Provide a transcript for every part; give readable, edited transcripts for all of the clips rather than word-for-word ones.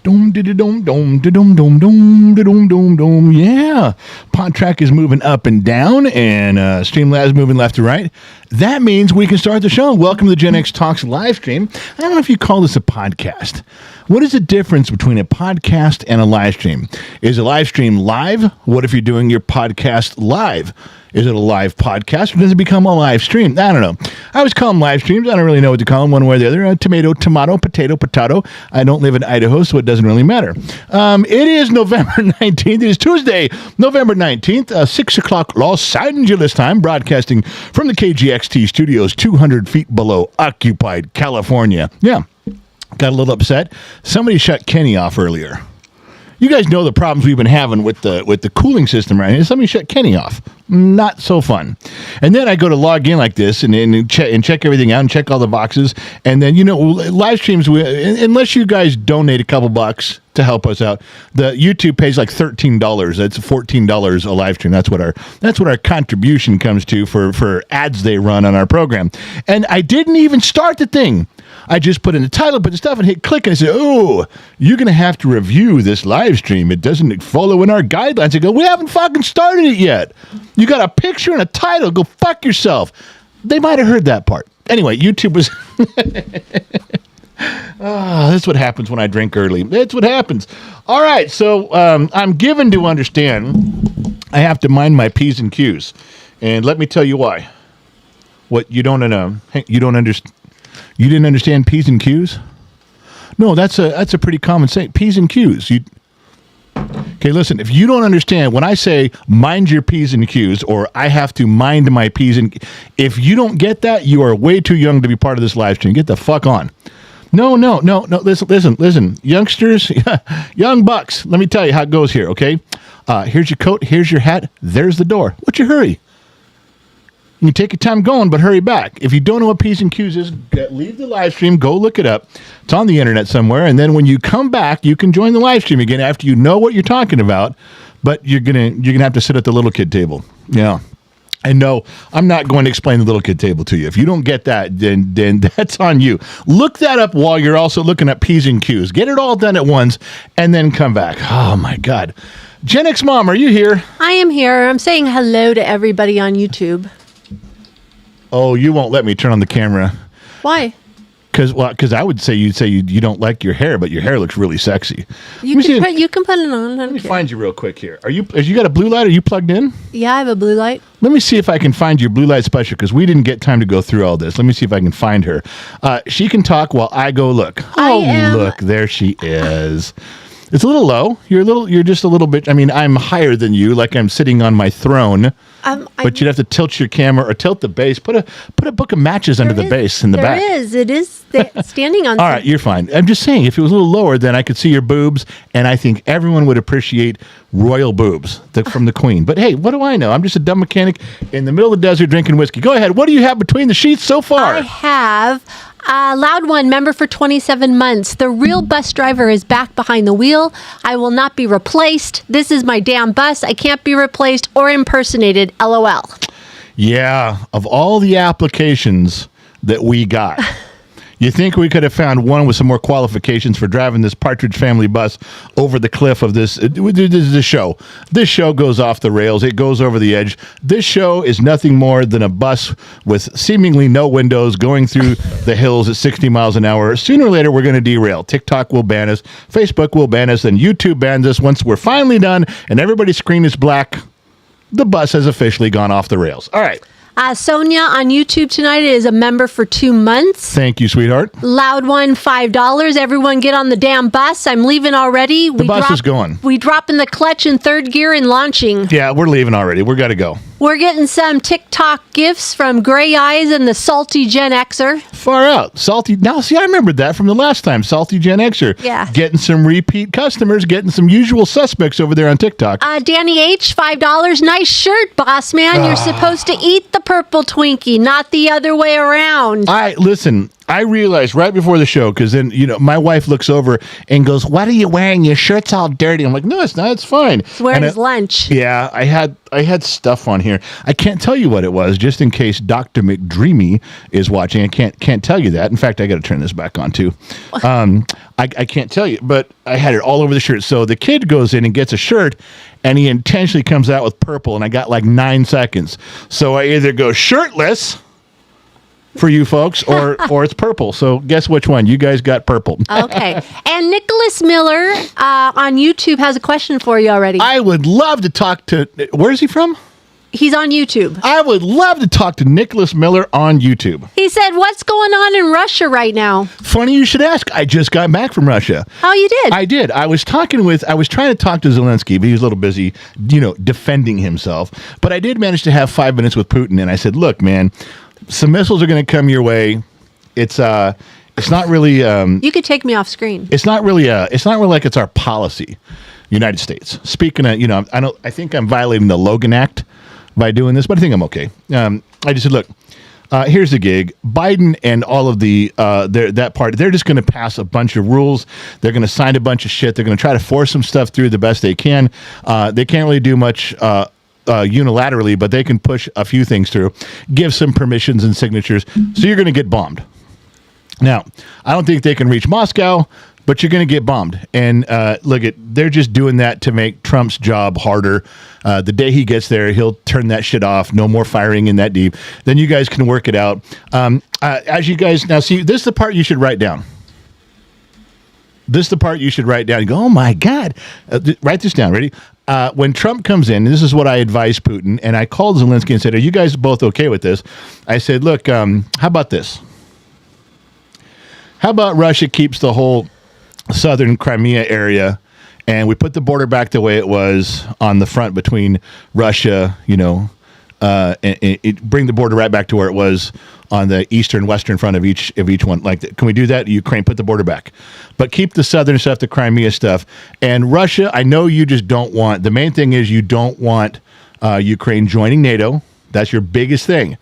Dum dum dum dum dum dum dum dum dum. Yeah, Podtrack is moving up and down, and Streamlabs moving left to right. That means we can start the show. Welcome to the Gen X Talks live stream. I don't know if you call this a podcast. What is the difference between a podcast and a live stream? Is a live stream live? What if you're doing your podcast live? Is it a live podcast or does it become a live stream? I don't know. I always call them live streams. I don't really know what to call them one way or the other. Tomato, tomato, potato, potato. I don't live in Idaho, so it doesn't really matter. It is November 19th. It is Tuesday, November 19th, 6 o'clock Los Angeles time, broadcasting from the KGXT studios 200 feet below occupied California. Yeah, got a little upset. Somebody shut Kenny off earlier. You guys know the problems we've been having with the cooling system right here. Somebody shut Kenny off. Not so fun. And then I go to log in like this and check everything out and check all the boxes. And then, live streams, unless you guys donate a couple bucks to help us out, the YouTube pays like $13. That's $14 a live stream. That's what our contribution comes to for ads they run on our program. And I didn't even start the thing. I just put in the title, put the stuff, and hit click, and I said, "Oh, you're going to have to review this live stream. It doesn't follow in our guidelines." I go, "We haven't fucking started it yet. You got a picture and a title. Go fuck yourself." They might have heard that part. Anyway, YouTube was... that's what happens when I drink early. That's what happens. All right, so I'm given to understand I have to mind my P's and Q's. And let me tell you why. What, you don't understand? You didn't understand P's and Q's? No, that's a pretty common saying. P's and Q's. Okay, listen, if you don't understand, when I say mind your P's and Q's, or I have to mind my P's and Q's, if you don't get that, you are way too young to be part of this live stream. Get the fuck on. No, listen. Youngsters, young bucks, let me tell you how it goes here, okay? Here's your coat, here's your hat, there's the door. What's your hurry? You can take your time going, but hurry back. If you don't know what P's and Q's is, leave the live stream, go look it up. It's on the internet somewhere, and then when you come back, you can join the live stream again after you know what you're talking about, but you're gonna have to sit at the little kid table. Yeah. And no, I'm not going to explain the little kid table to you. If you don't get that, then that's on you. Look that up while you're also looking at P's and Q's. Get it all done at once, and then come back. Oh, my God. Gen X Mom, are you here? I am here. I'm saying hello to everybody on YouTube. Oh, you won't let me turn on the camera. Why? Because I would say you don't like your hair, but your hair looks really sexy. You can put it on. Let me find you real quick here. You got a blue light? Are you plugged in? Yeah, I have a blue light. Let me see if I can find your blue light special, because we didn't get time to go through all this. Let me see if I can find her. She can talk while I go look. Look, there she is. It's a little low. You're just a little bit. I mean, I'm higher than you, like I'm sitting on my throne. But you'd have to tilt your camera or tilt the base. Put a book of matches under the base in the back. It is standing on. All right, you're fine. I'm just saying, if it was a little lower, then I could see your boobs, and I think everyone would appreciate royal boobs from the Queen. But hey, what do I know? I'm just a dumb mechanic in the middle of the desert drinking whiskey. Go ahead. What do you have between the sheets so far? I have Loud One, member for 27 months. The real bus driver is back behind the wheel. I will not be replaced. This is my damn bus. I can't be replaced or impersonated. LOL. Yeah, of all the applications that we got, you think we could have found one with some more qualifications for driving this Partridge Family bus over the cliff of this show. This show goes off the rails. It goes over the edge. This show is nothing more than a bus with seemingly no windows going through the hills at 60 miles an hour. Sooner or later, we're going to derail. TikTok will ban us. Facebook will ban us. And YouTube bans us. Once we're finally done and everybody's screen is black, the bus has officially gone off the rails. All right. Sonia on YouTube tonight is a member for 2 months. Thank you, sweetheart. Loud One, $5. Everyone get on the damn bus. I'm leaving already. The bus is going. We drop in the clutch in third gear and launching. Yeah, we're leaving already. We're got to go. We're getting some TikTok gifts from Gray Eyes and the Salty Gen Xer. Far out. Salty. Now, see, I remembered that from the last time. Salty Gen Xer. Yeah. Getting some repeat customers, getting some usual suspects over there on TikTok. Danny H, $5. Nice shirt, boss man. You're supposed to eat the purple Twinkie, not the other way around. Listen, I realized right before the show, because then, my wife looks over and goes, "What are you wearing? Your shirt's all dirty." I'm like, "No, it's not. It's fine." He's wearing his lunch. Yeah, I had stuff on here. I can't tell you what it was, just in case Dr. McDreamy is watching. I can't tell you that. In fact, I got to turn this back on too. I can't tell you, but I had it all over the shirt. So the kid goes in and gets a shirt, and he intentionally comes out with purple, and I got like 9 seconds. So I either go shirtless for you folks, or it's purple. So guess which one? You guys got purple. Okay. And Nicholas Miller on YouTube has a question for you already. I would love to talk to... Where is he from? He's on YouTube. I would love to talk to Nicholas Miller on YouTube. He said, what's going on in Russia right now? Funny you should ask. I just got back from Russia. Oh, you did? I did. I was trying to talk to Zelensky, but he was a little busy, defending himself. But I did manage to have 5 minutes with Putin, and I said, "Look, man, some missiles are going to come your way. It's not really. You could take me off screen. It's not really like it's our policy, United States. Speaking of, I think I'm violating the Logan Act by doing this, but I think I'm okay. I just said, look, here's the gig. Biden and all of that party, they're just going to pass a bunch of rules. They're going to sign a bunch of shit. They're going to try to force some stuff through the best they can. They can't really do much unilaterally, but they can push a few things through, give some permissions and signatures. So you're going to get bombed. Now, I don't think they can reach Moscow, but you're going to get bombed. And they're just doing that to make Trump's job harder. The day he gets there, he'll turn that shit off. No more firing in that deep. Then you guys can work it out. As you guys now see, this is the part you should write down. This is the part you should write down. You go, "Oh my God." Write this down. Ready? When Trump comes in, this is what I advised Putin, and I called Zelensky and said, "Are you guys both okay with this?" I said, "Look, how about this? How about Russia keeps the whole southern Crimea area, and we put the border back the way it was on the front between Russia, and bring the border right back to where it was on the eastern, western front of each one. Can we do that? Ukraine, put the border back, but keep the southern stuff, the Crimea stuff, and Russia. I know you just don't want. The main thing is you don't want Ukraine joining NATO. That's your biggest thing.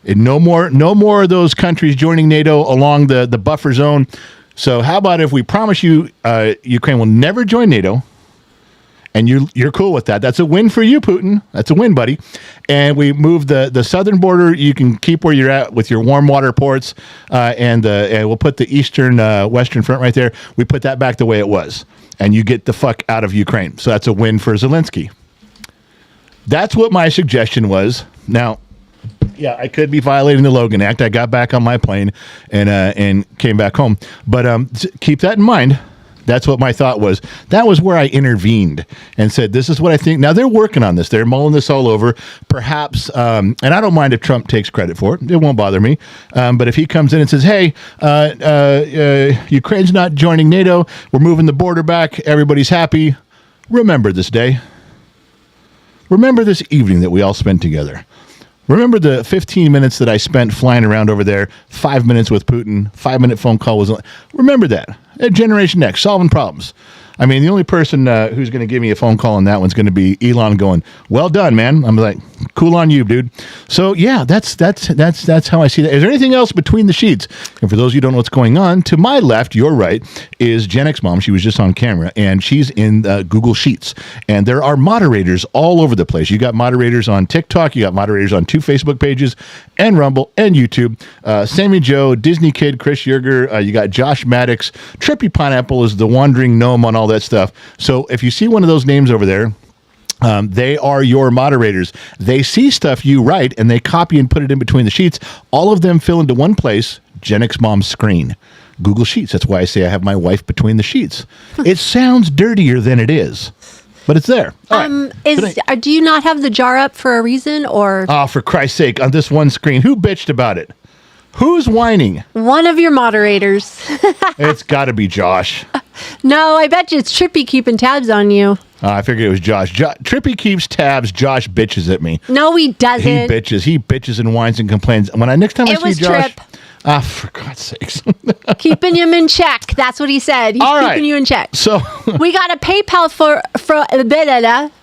And no more of those countries joining NATO along the buffer zone. So how about if we promise you Ukraine will never join NATO, and you're cool with that? That's a win for you, Putin. That's a win, buddy. And we move the southern border. You can keep where you're at with your warm water ports, and we'll put the eastern western front right there. We put that back the way it was, and you get the fuck out of Ukraine. So that's a win for Zelensky. That's what my suggestion was. Now, yeah, I could be violating the Logan Act. I got back on my plane and came back home. But keep that in mind. That's what my thought was. That was where I intervened and said, "This is what I think." Now they're working on this. They're mulling this all over. Perhaps, and I don't mind if Trump takes credit for it. It won't bother me. But if he comes in and says, "Hey, Ukraine's not joining NATO. We're moving the border back. Everybody's happy." Remember this day. Remember this evening that we all spent together. Remember the 15 minutes that I spent flying around over there, 5 minutes with Putin, 5-minute phone call was... Remember that. At Generation X, solving problems. I mean, the only person who's going to give me a phone call on that one's going to be Elon going, "Well done, man." I'm like, cool on you, dude. So, yeah, that's how I see that. Is there anything else between the sheets? And for those of you who don't know what's going on, to my left, your right, is Gen X Mom. She was just on camera, and she's in Google Sheets. And there are moderators all over the place. You got moderators on TikTok. You got moderators on 2 Facebook pages, and Rumble, and YouTube. Sammy Joe, Disney Kid, Chris Yerger. You got Josh Maddox. Trippy Pineapple is the wandering gnome on all that stuff. So if you see one of those names over there, they are your moderators. They see stuff you write, and they copy and put it in between the sheets. All of them fill into one place, Gen X Mom's screen. Google Sheets. That's why I say I have my wife between the sheets. It sounds dirtier than it is, but it's there. Do you not have the jar up for a reason, or? Oh, for Christ's sake, on this one screen. Who bitched about it? Who's whining? One of your moderators. It's got to be Josh. No, I bet you it's Trippy keeping tabs on you. I figured it was Josh. Trippy keeps tabs. Josh bitches at me. No, he doesn't. He bitches. He bitches and whines and complains. Next time I see Josh. Trip. For God's sakes. Keeping him in check. That's what he said. He's keeping you in check. So we got a PayPal for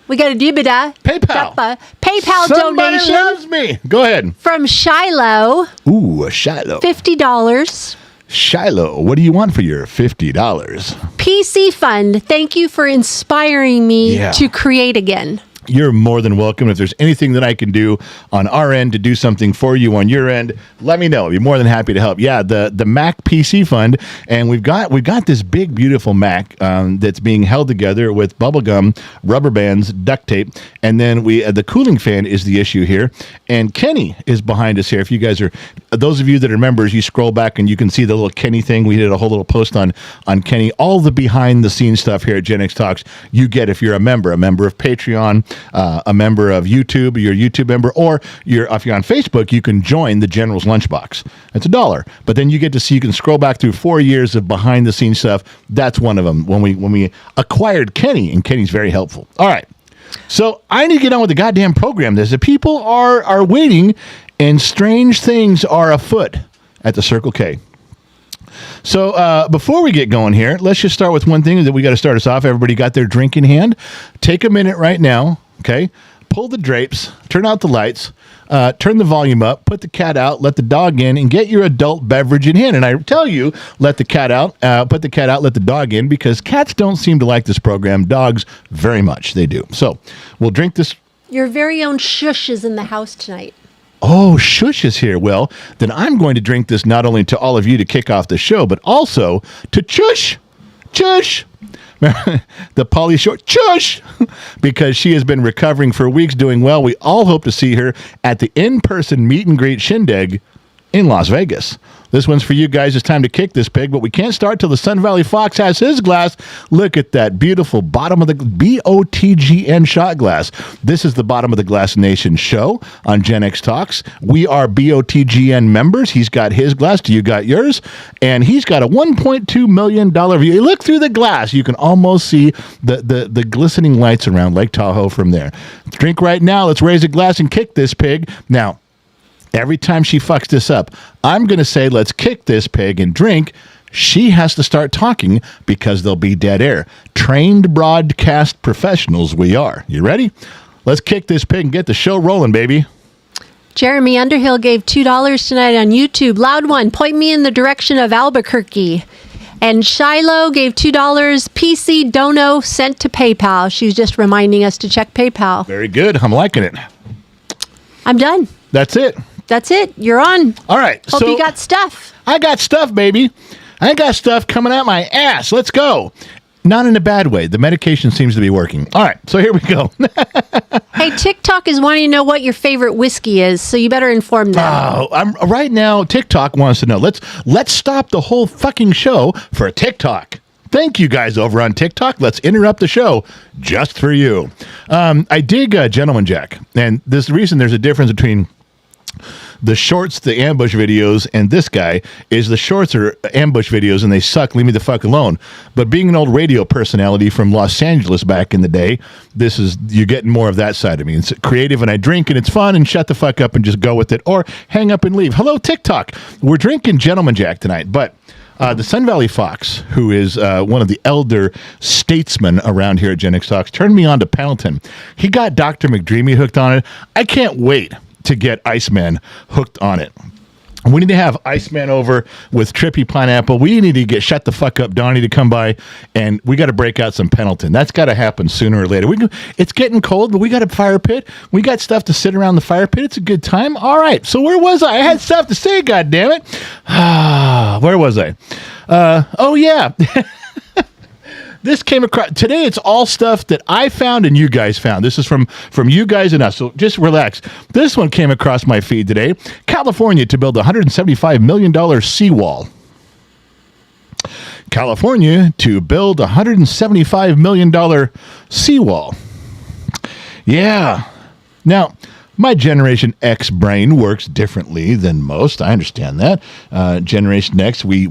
we got a debita. PayPal Somebody donation. loves me. Go ahead. From Shiloh. Ooh, Shiloh. $50. Shiloh, what do you want for your $50? PC Fund. Thank you for inspiring me to create again. You're more than welcome. If there's anything that I can do on our end to do something for you on your end, let me know. I'd be more than happy to help. Yeah, the Mac PC Fund, and we've got this big, beautiful Mac that's being held together with bubble gum, rubber bands, duct tape, and then the cooling fan is the issue here. And Kenny is behind us here. If you guys are, those of you that are members, you scroll back and you can see the little Kenny thing. We did a whole little post on Kenny. All the behind the scenes stuff here at Gen X Talks you get if you're a member of Patreon, a member of YouTube, you're a YouTube member, or if you're on Facebook, you can join the General's Lunchbox. It's $1, but then you get to see, you can scroll back through 4 years of behind the scenes stuff. That's one of them. When we acquired Kenny, and Kenny's very helpful. All right, so I need to get on with the goddamn program. The people are waiting, and strange things are afoot at the Circle K. So before we get going here, let's just start with one thing that we got to start us off. Everybody got their drink in hand. Take a minute right now, okay? Pull the drapes, turn out the lights, turn the volume up, put the cat out, let the dog in, and get your adult beverage in hand. And I tell you, let the cat out, put the cat out, let the dog in, because cats don't seem to like this program. Dogs, very much, they do. So we'll drink this. Your very own shush is in the house tonight. Oh, Shush is here. Well, then I'm going to drink this not only to all of you to kick off the show, but also to Chush. Chush. The Polly Shore. Chush. Because she has been recovering for weeks, doing well. We all hope to see her at the in-person meet and greet shindig in Las Vegas. This one's for you guys. It's time to kick this pig, but we can't start till the Sun Valley Fox has his glass. Look at that beautiful bottom of the BOTGN shot glass. This is the Bottom of the Glass Nation show on Gen X Talks. We are BOTGN members. He's got his glass. You got yours. And he's got a $1.2 million view. You look through the glass, you can almost see the glistening lights around Lake Tahoe from there. Drink right now. Let's raise a glass and kick this pig. Now, every time she fucks this up, I'm going to say, let's kick this pig and drink. She has to start talking because there'll be dead air. Trained broadcast professionals we are. You ready? Let's kick this pig and get the show rolling, baby. Jeremy Underhill gave $2 tonight on YouTube. Loud one, point me in the direction of Albuquerque. And Shiloh gave $2. PC Dono sent to PayPal. She's just reminding us to check PayPal. Very good. I'm liking it. I'm done. That's it. That's it. You're on. All right. Hope you got stuff. I got stuff, baby. I got stuff coming out my ass. Let's go. Not in a bad way. The medication seems to be working. All right. So here we go. Hey, TikTok is wanting to know what your favorite whiskey is, so you better inform them. Oh, right now, TikTok wants to know. Let's stop the whole fucking show for a TikTok. Thank you guys over on TikTok. Let's interrupt the show just for you. I dig Gentleman Jack. And this reason there's a difference between the shorts, the ambush videos, and this guy is the shorts are ambush videos and they suck. Leave me the fuck alone. But being an old radio personality from Los Angeles back in the day, you're getting more of that side of me. It's creative and I drink and it's fun and shut the fuck up and just go with it or hang up and leave. Hello, TikTok. We're drinking Gentleman Jack tonight, but the Sun Valley Fox, who is one of the elder statesmen around here at Gen X Talks, turned me on to Pendleton. He got Dr. McDreamy hooked on it. I can't wait to get Iceman hooked on it. We need to have Iceman over with Trippy Pineapple. We need to get Shut the Fuck Up Donnie to come by, and we got to break out some Pendleton. That's got to happen sooner or later. It's getting cold, but we got a fire pit. We got stuff to sit around the fire pit. It's a good time. All right, so where was I? I had stuff to say, goddammit. Where was I? Oh, yeah. This came across today. It's all stuff that I found and you guys found. This is from you guys and us. So just relax. This one came across my feed today. California to build a $175 million seawall. California to build a $175 million seawall. Yeah. Now, My Generation X brain works differently than most. I understand that. Generation X, we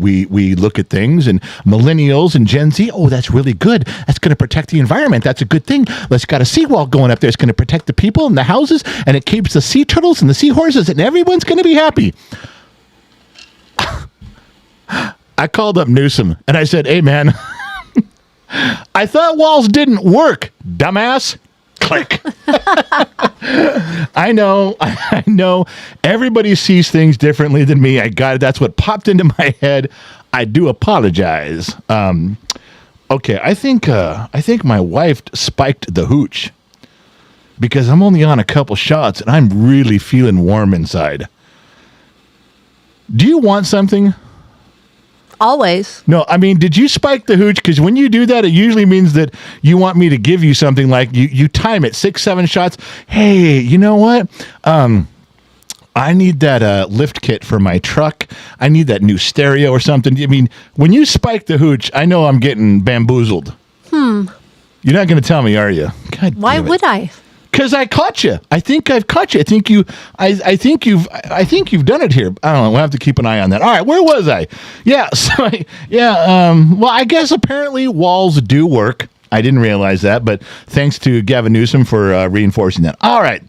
look at things, and millennials and Gen Z, oh, that's really good. That's going to protect the environment. That's a good thing. Let's got a seawall going up there. It's going to protect the people and the houses, and it keeps the sea turtles and the seahorses, and everyone's going to be happy. I called up Newsom, and I said, hey, man, I thought walls didn't work, dumbass. Click. I know. Everybody sees things differently than me. I got it. That's what popped into my head. I do apologize. Okay, I think my wife spiked the hooch because I'm only on a couple shots and I'm really feeling warm inside. Do you want something? Always. No, I mean, did you spike the hooch? Because when you do that, it usually means that you want me to give you something like you time it 6-7 shots. Hey, you know what? I need that lift kit for my truck. I need that new stereo or something. I mean, when you spike the hooch, I know I'm getting bamboozled. You're not going to tell me, are you? God Why damn it. would I? Because I caught you. I think I've caught you. I think you've done it here. I don't know. We'll have to keep an eye on that. All right, where was I? Yeah. So well, I guess apparently walls do work. I didn't realize that, but thanks to Gavin Newsom for reinforcing that. All right.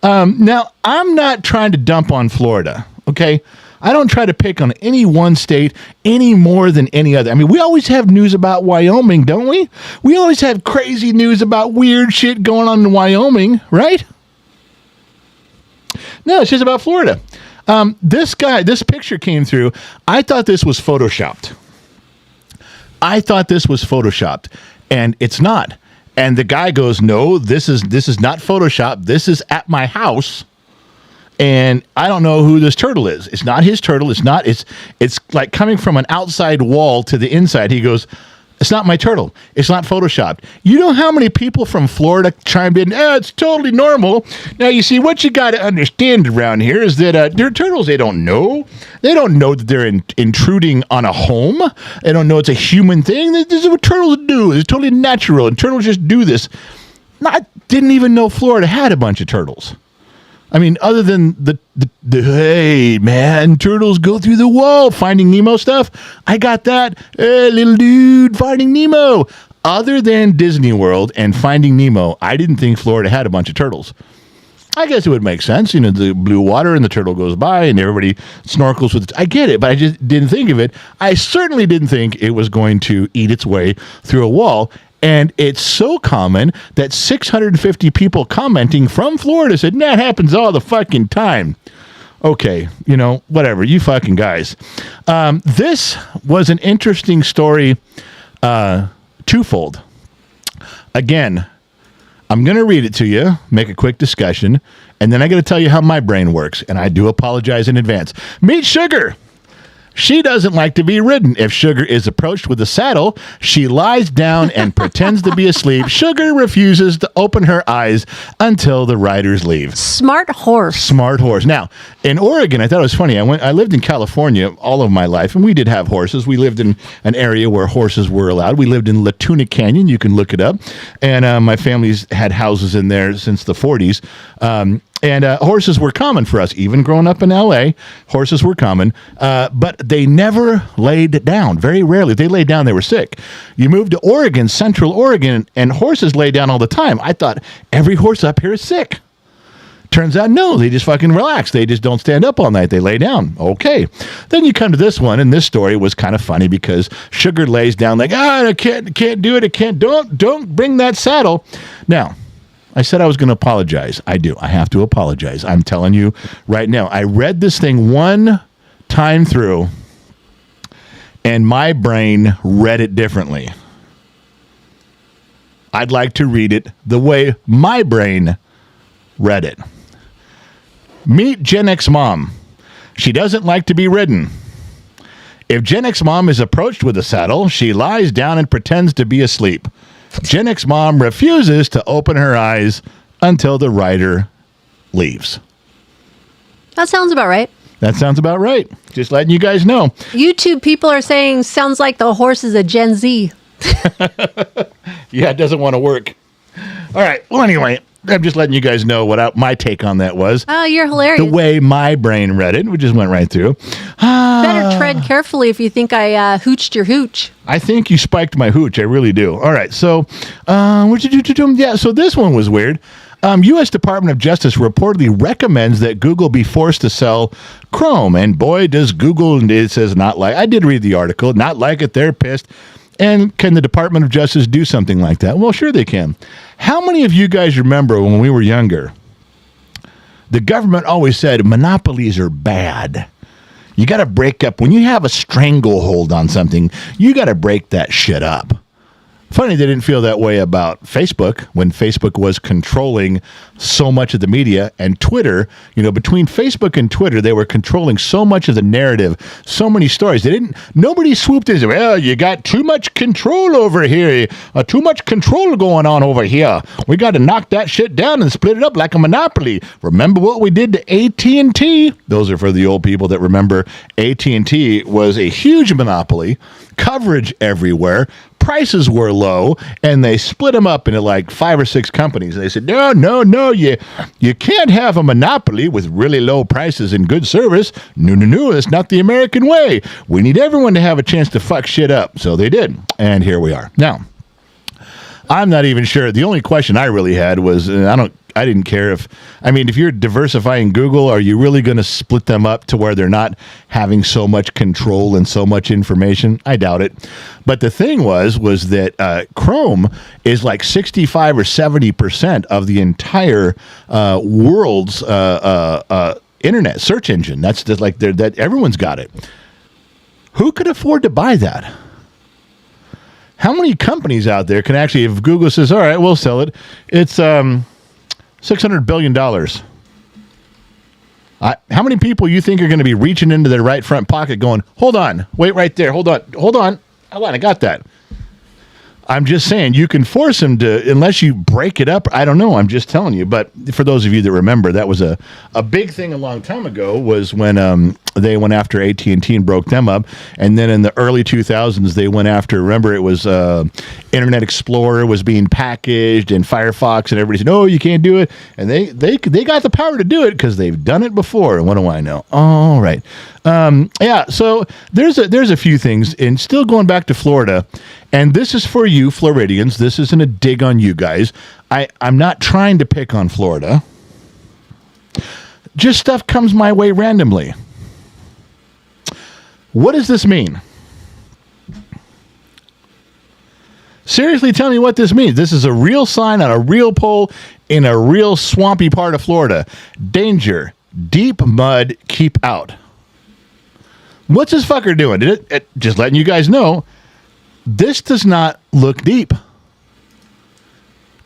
Now I'm not trying to dump on Florida. Okay. I don't try to pick on any one state any more than any other. I mean, we always have news about Wyoming, don't we? We always have crazy news about weird shit going on in Wyoming, right? No, it's just about Florida. This picture came through. I thought this was Photoshopped. And it's not. And the guy goes, no, this is not Photoshop. This is at my house. And I don't know who this turtle is. It's not his turtle. It's like coming from an outside wall to the inside. He goes, it's not my turtle. It's not Photoshopped. You know how many people from Florida chimed in, it's totally normal. Now, you see, what you got to understand around here is that they're turtles. They don't know. They don't know that they're intruding on a home. They don't know it's a human thing. This is what turtles do. It's totally natural. And turtles just do this. I didn't even know Florida had a bunch of turtles. I mean, other than the hey, man, turtles go through the wall, Finding Nemo stuff. I got that. Hey, little dude, Finding Nemo. Other than Disney World and Finding Nemo, I didn't think Florida had a bunch of turtles. I guess it would make sense. You know, the blue water and the turtle goes by and everybody snorkels with it. I get it, but I just didn't think of it. I certainly didn't think it was going to eat its way through a wall. And it's so common that 650 people commenting from Florida said, nah, it happens all the fucking time. Okay, you know, whatever, you fucking guys. This was an interesting story, twofold. Again, I'm going to read it to you, make a quick discussion, and then I got to tell you how my brain works, and I do apologize in advance. Meet Sugar. She doesn't like to be ridden. If Sugar is approached with a saddle, she lies down and pretends to be asleep. Sugar refuses to open her eyes until the riders leave. Smart horse. Now, in Oregon, I thought it was funny. I lived in California all of my life, and we did have horses. We lived in an area where horses were allowed. We lived in La Tuna Canyon. You can look it up. And my family's had houses in there since the 40s. And horses were common for us, even growing up in L.A., horses were common, but they never laid down. Very rarely. If they laid down, they were sick. You move to Oregon, Central Oregon, and horses lay down all the time. I thought every horse up here is sick. Turns out, no, they just fucking relax. They just don't stand up all night. They lay down. Okay. Then you come to this one, and this story was kind of funny because Sugar lays down like, I can't do it. I can't. Don't bring that saddle. Now, I said I was going to apologize. I do. I have to apologize. I'm telling you right now. I read this thing one time through, and my brain read it differently. I'd like to read it the way my brain read it. Meet Gen X mom. She doesn't like to be ridden. If Gen X mom is approached with a saddle, she lies down and pretends to be asleep. Gen X mom refuses to open her eyes until the rider leaves. That sounds about right. That sounds about right. Just letting you guys know. YouTube people are saying sounds like the horse is a Gen Z. Yeah, it doesn't want to work. All right. Well, anyway, I'm just letting you guys know what my take on that was. Oh, you're hilarious. The way my brain read it, we just went right through. Better tread carefully if you think I hooched your hooch. I think you spiked my hooch. I really do. All right. So, what did you do? Yeah. So this one was weird. U.S. Department of Justice reportedly recommends that Google be forced to sell Chrome. And boy, does Google, and it says not like, I did read the article, not like it, they're pissed. And can the Department of Justice do something like that? Well, sure they can. How many of you guys remember when we were younger, the government always said monopolies are bad. You got to break up. When you have a stranglehold on something, you got to break that shit up. Funny they didn't feel that way about Facebook when Facebook was controlling so much of the media, and Twitter, between Facebook and Twitter, they were controlling so much of the narrative, so many stories. Nobody swooped in and said, well, you got too much control over here, too much control going on over here. We got to knock that shit down and split it up like a monopoly. Remember what we did to AT&T? Those are for the old people that remember AT&T was a huge monopoly, coverage everywhere, prices were low, and they split them up into like 5 or 6 companies. And they said, no, you can't have a monopoly with really low prices and good service. No, that's not the American way. We need everyone to have a chance to fuck shit up. So they did, and here we are. Now, I'm not even sure. The only question I really had was, I didn't care if you're diversifying Google, are you really going to split them up to where they're not having so much control and so much information? I doubt it. But the thing was that Chrome is like 65 or 70% of the entire world's internet search engine. That's just like that everyone's got it. Who could afford to buy that? How many companies out there can actually, if Google says, all right, we'll sell it, it's $600 billion. How many people you think are going to be reaching into their right front pocket going, hold on, wait right there, hold on, I got that. I'm just saying, you can force them to, unless you break it up. I don't know. I'm just telling you. But for those of you that remember, that was a big thing a long time ago, was when they went after AT&T and broke them up. And then in the early 2000s, they went after, remember, it was Internet Explorer was being packaged and Firefox, and everybody said, no, you can't do it. And they got the power to do it because they've done it before. And what do I know? All right. So there's a few things. And still going back to Florida, and this is for you Floridians. This isn't a dig on you guys. I'm not trying to pick on Florida. Just stuff comes my way randomly. What does this mean? Seriously, tell me what this means. This is a real sign on a real pole in a real swampy part of Florida. Danger. Deep mud, keep out. What's this fucker doing? Just letting you guys know, this does not look deep.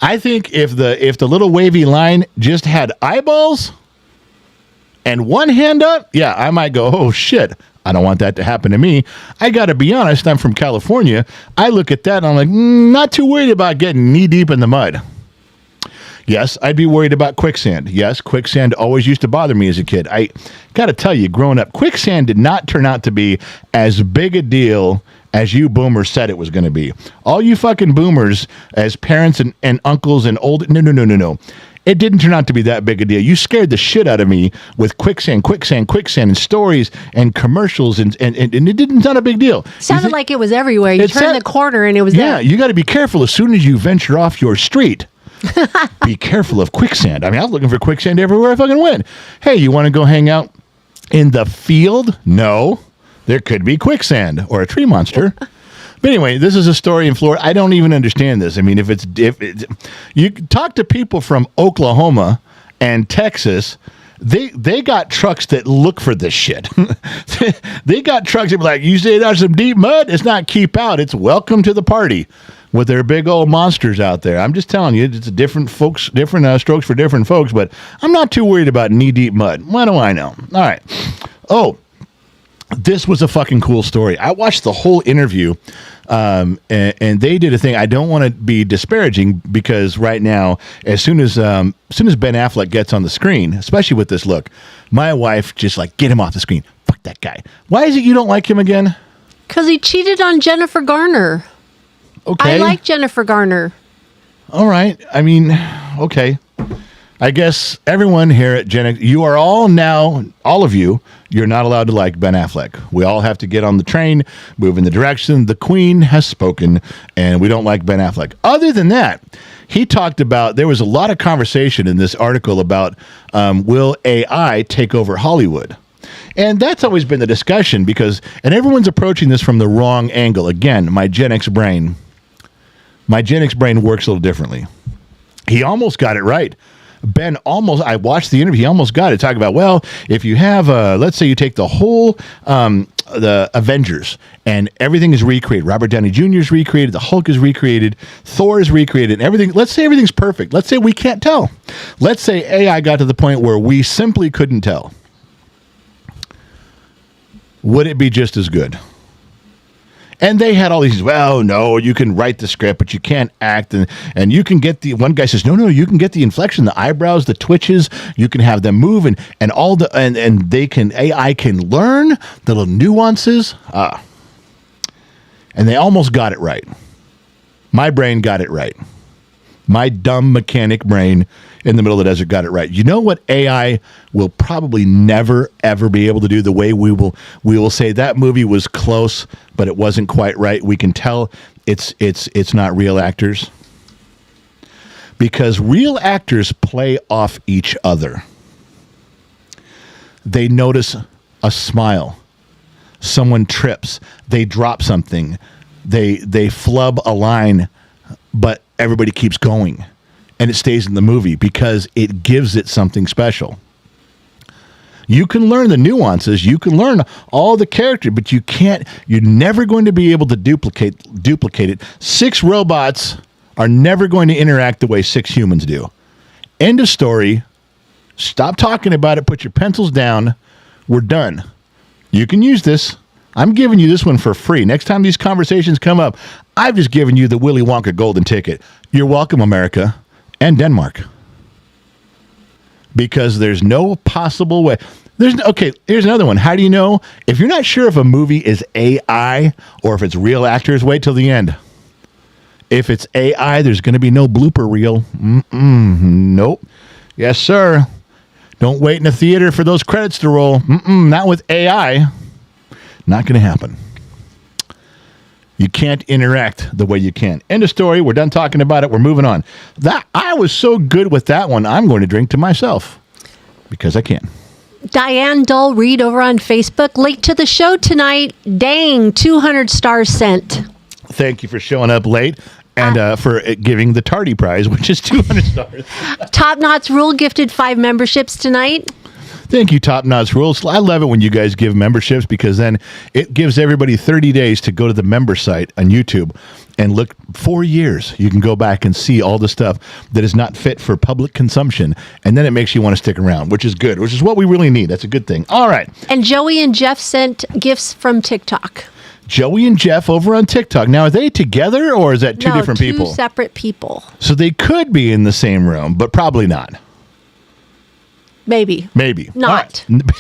I think if the little wavy line just had eyeballs and one hand up, yeah, I might go, oh shit, I don't want that to happen to me. I got to be honest, I'm from California. I look at that and I'm like, not too worried about getting knee deep in the mud. Yes, I'd be worried about quicksand. Yes, quicksand always used to bother me as a kid. I got to tell you, growing up, quicksand did not turn out to be as big a deal as you boomers said it was going to be. All you fucking boomers as parents and uncles and old... No. It didn't turn out to be that big a deal. You scared the shit out of me with quicksand, and stories and commercials, and it's not a big deal. Sounded like it was everywhere. You turned the corner and it was there. Yeah, you got to be careful as soon as you venture off your street. Be careful of quicksand. I was looking for quicksand everywhere I fucking went. Hey, you want to go hang out in the field? No. There could be or a tree monster. But anyway, this is a story in Florida. I don't even understand this. If you talk to people from Oklahoma and Texas, they got trucks that look for this shit. They got trucks that be like, you say there's some deep mud? It's not keep out. It's welcome to the party with their big old monsters out there. I'm just telling you, it's different strokes for different folks, but I'm not too worried about knee-deep mud. What do I know? All right. Oh, this was a fucking cool story. I watched the whole interview, and they did a thing. I don't want to be disparaging because right now, as soon as Ben Affleck gets on the screen, especially with this look, my wife just like, get him off the screen. Fuck that guy. Why is it you don't like him again? Because he cheated on Jennifer Garner. Okay. I like Jennifer Garner. All right. Okay. I guess everyone here at Gen X, you are all now, all of you, you're not allowed to like Ben Affleck. We all have to get on the train, move in the direction. The Queen has spoken, and we don't like Ben Affleck. Other than that, he talked about, there was a lot of conversation in this article about will AI take over Hollywood? And that's always been the discussion because, and everyone's approaching this from the wrong angle. Again, my Gen X brain works a little differently. He almost got it right. I watched the interview, he almost got it, talking about, well, if you have, let's say you take the whole, the Avengers, and everything is recreated. Robert Downey Jr. is recreated, the Hulk is recreated, Thor is recreated, and everything. Let's say everything's perfect. Let's say we can't tell. Let's say AI got to the point where we simply couldn't tell. Would it be just as good? And they had all these, well, no, you can write the script, but you can't act. And you can get one guy says, no, you can get the inflection, the eyebrows, the twitches. You can have them move and AI can learn the little nuances. And they almost got it right. My brain got it right. My dumb mechanic brain in the middle of the desert got it right. You know what AI will probably never, ever be able to do? The way we will say that movie was close, but it wasn't quite right. We can tell it's not real actors. Because real actors play off each other. They notice a smile. Someone trips. They drop something. They flub a line, but everybody keeps going. And it stays in the movie because it gives it something special. You can learn the nuances, you can learn all the character, but you're never going to be able to duplicate it. 6 robots are never going to interact the way 6 humans do. End of story. Stop talking about it, put your pencils down. We're done. You can use this. I'm giving you this one for free. Next time these conversations come up, I've just given you the Willy Wonka golden ticket. You're welcome, America and Denmark. Because there's no possible way. Okay, here's another one. How do you know? If you're not sure if a movie is AI or if it's real actors, wait till the end. If it's AI, there's going to be no blooper reel. Nope. Yes, sir. Don't wait in the theater for those credits to roll. Not with AI. Not going to happen. You can't interact the way you can. End of story. We're done talking about it. We're moving on. I was so good with that one, I'm going to drink to myself because I can. Diane Dull Reed over on Facebook. Late to the show tonight. Dang, 200 stars sent. Thank you for showing up late and for giving the Tardy Prize, which is 200 stars. Top Knots Rule gifted 5 memberships tonight. Thank you, Top Knots Rules. I love it when you guys give memberships because then it gives everybody 30 days to go to the member site on YouTube and look 4 years. You can go back and see all the stuff that is not fit for public consumption. And then it makes you want to stick around, which is good, which is what we really need. That's a good thing. All right. And Joey and Jeff sent gifts from TikTok. Joey and Jeff over on TikTok. Now, are they together or is that two different people? 2 separate people. So they could be in the same room, but probably not. Maybe. Not. Not.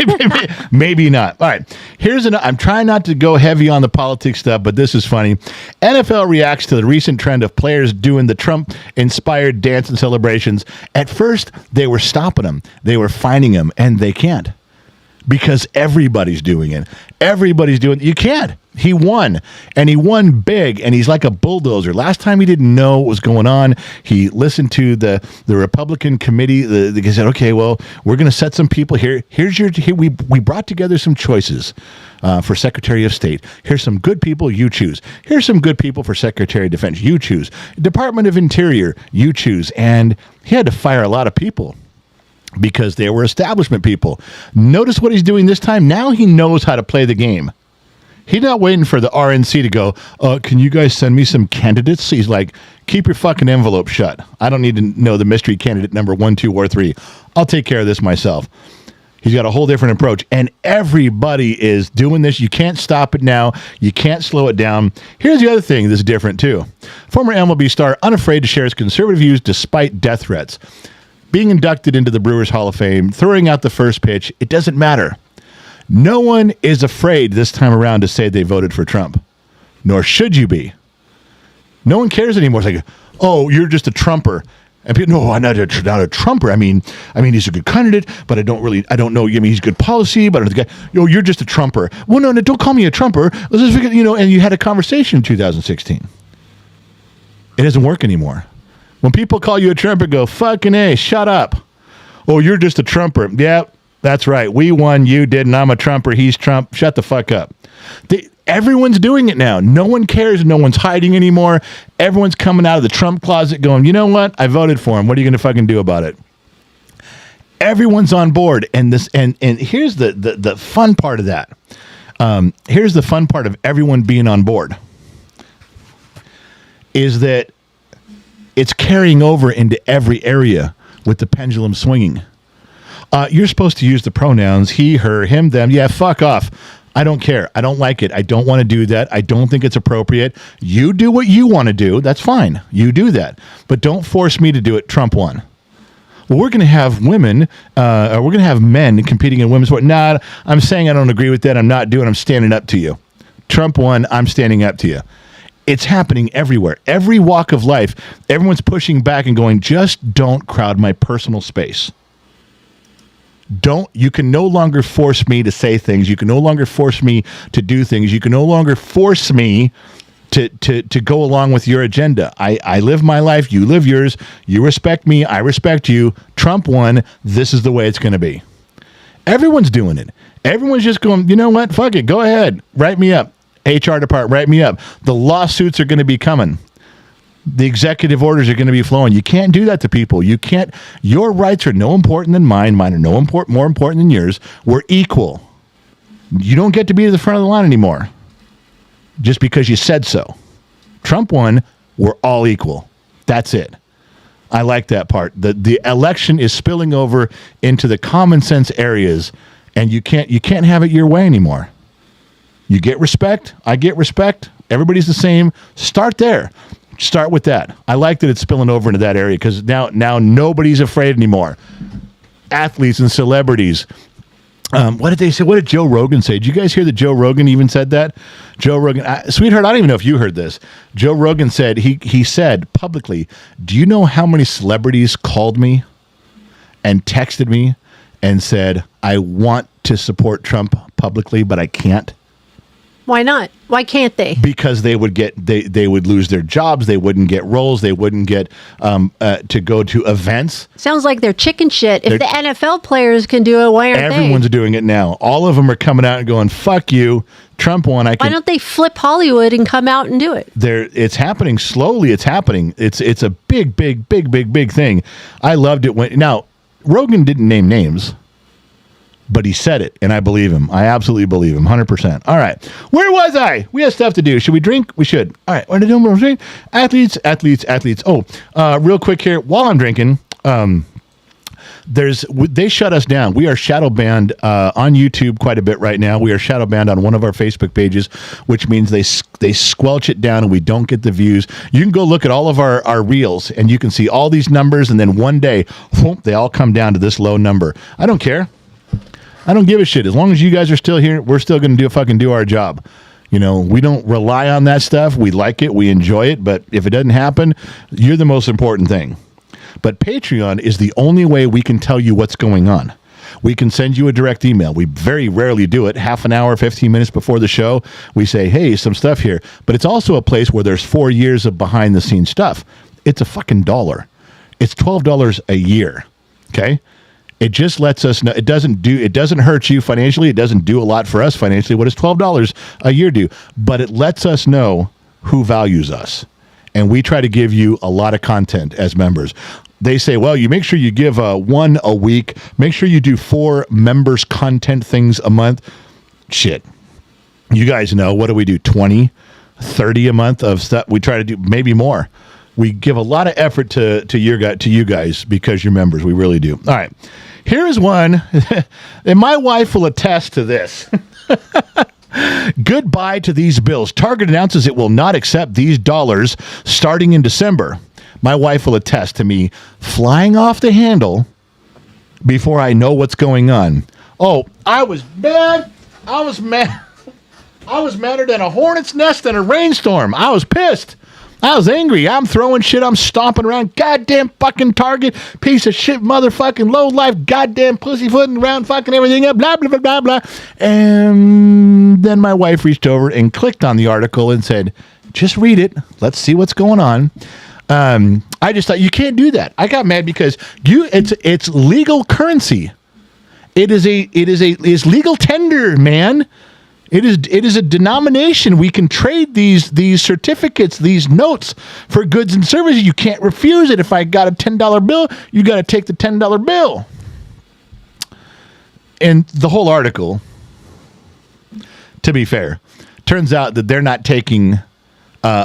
Maybe not. All right. I'm trying not to go heavy on the politics stuff, but this is funny. NFL reacts to the recent trend of players doing the Trump-inspired dance and celebrations. At first, they were stopping them. They were fining them, and they can't. Because everybody's doing it. You can't. He won, and he won big, and he's like a bulldozer. Last time he didn't know what was going on. He listened to the Republican committee. They said, okay, well, we're going to set some people here. We brought together some choices for Secretary of State. Here's some good people, you choose. Here's some good people for Secretary of Defense, you choose. Department of Interior, you choose. And he had to fire a lot of people. Because they were establishment people. Notice what he's doing this time. Now he knows how to play the game. He's not waiting for the RNC to go, can you guys send me some candidates? He's like, keep your fucking envelope shut. I don't need to know the mystery candidate number 1, 2, or 3. I'll take care of this myself. He's got a whole different approach. And everybody is doing this. You can't stop it now. You can't slow it down. Here's the other thing that's different, too. Former MLB star unafraid to share his conservative views despite death threats. Being inducted into the Brewers Hall of Fame, throwing out the first pitch, it doesn't matter. No one is afraid this time around to say they voted for Trump. Nor should you be. No one cares anymore. It's like, oh, you're just a Trumper. And people, no, I'm not a Trumper. I mean, he's a good candidate, but I don't know. I mean, he's good policy, but I don't think you're just a Trumper. Well, no, don't call me a Trumper. Let's just figure, and you had a conversation in 2016. It doesn't work anymore. When people call you a Trumper, go, fucking A, shut up. Oh, you're just a Trumper. Yeah, that's right. We won, you didn't. I'm a Trumper, he's Trump. Shut the fuck up. Everyone's doing it now. No one cares. No one's hiding anymore. Everyone's coming out of the Trump closet going, you know what? I voted for him. What are you going to fucking do about it? Everyone's on board. And here's the fun part of that. Here's the fun part of everyone being on board is that it's carrying over into every area with the pendulum swinging. You're supposed to use the pronouns he, her, him, them. Yeah, fuck off. I don't care. I don't like it. I don't want to do that. I don't think it's appropriate. You do what you want to do. That's fine. You do that. But don't force me to do it. Trump won. Well, we're going to have women, or we're going to have men competing in women's sport. Nah, I'm saying I don't agree with that. I'm not doing it. I'm standing up to you. Trump won. I'm standing up to you. It's happening everywhere. Every walk of life, everyone's pushing back and going, just don't crowd my personal space. You can no longer force me to say things. You can no longer force me to do things. You can no longer force me to go along with your agenda. I live my life. You live yours. You respect me. I respect you. Trump won. This is the way it's going to be. Everyone's doing it. Everyone's just going, you know what? Fuck it. Go ahead. Write me up. HR department, write me up. The lawsuits are going to be coming. The executive orders are going to be flowing. You can't do that to people. You can't. Your rights are no important than mine. Mine are more important than yours. We're equal. You don't get to be at the front of the line anymore just because you said so. Trump won. We're all equal. That's it. I like that part. The election is spilling over into the common sense areas, and you can't have it your way anymore. You get respect. I get respect. Everybody's the same. Start there. Start with that. I like that it's spilling over into that area because now nobody's afraid anymore. Athletes and celebrities. What did they say? What did Joe Rogan say? Did you guys hear that Joe Rogan even said that? Joe Rogan, sweetheart, I don't even know if you heard this. Joe Rogan said, he said publicly, do you know how many celebrities called me and texted me and said, I want to support Trump publicly, but I can't? Why not? Why can't they? Because they would lose their jobs. They wouldn't get roles. They wouldn't get to go to events. Sounds like they're chicken shit. If the NFL players can do it, why aren't they? Everyone's doing it now. All of them are coming out and going, fuck you. Trump won. Why don't they flip Hollywood and come out and do it? It's happening slowly. It's happening. It's a big thing. I loved it when. Now, Rogan didn't name names. But he said it, and I believe him. I absolutely believe him, 100%. All right. Where was I? We have stuff to do. Should we drink? We should. All right. What are we doing? Athletes. Oh, real quick here. While I'm drinking, they shut us down. We are shadow banned on YouTube quite a bit right now. We are shadow banned on one of our Facebook pages, which means they squelch it down and we don't get the views. You can go look at all of our reels, and you can see all these numbers, and then one day, whoop, they all come down to this low number. I don't care. I don't give a shit. As long as you guys are still here, we're still going to do our job. We don't rely on that stuff. We like it. We enjoy it. But if it doesn't happen, you're the most important thing. But Patreon is the only way we can tell you what's going on. We can send you a direct email. We very rarely do it. Half an hour, 15 minutes before the show, we say, hey, some stuff here. But it's also a place where there's 4 years of behind-the-scenes stuff. It's a fucking $1. It's $12 a year. Okay? It just lets us know. It doesn't hurt you financially. It doesn't do a lot for us financially. What does $12 a year do? But it lets us know who values us. And we try to give you a lot of content as members. They say, well, you make sure you give one a week. Make sure you do 4 members content things a month. Shit. You guys know, what do we do? 20, 30 a month of stuff. We try to do maybe more. We give a lot of effort to you guys because you're members. We really do. All right. Here's one, and my wife will attest to this. Goodbye to these bills. Target announces it will not accept these dollars starting in December. My wife will attest to me flying off the handle before I know what's going on. Oh, I was mad. I was madder than a hornet's nest in a rainstorm. I was pissed. I was angry. I'm throwing shit. I'm stomping around. Goddamn fucking Target. Piece of shit, motherfucking low life. Goddamn pussyfooting around, fucking everything up. Blah, blah, blah, blah, blah. And then my wife reached over and clicked on the article and said, just read it. Let's see what's going on. I just thought, you can't do that. I got mad because it's legal currency. It's legal tender, man. It is a denomination. We can trade these certificates, these notes for goods and services. You can't refuse it. If I got a $10 bill, you got to take the $10 bill. And the whole article, to be fair, turns out that they're not taking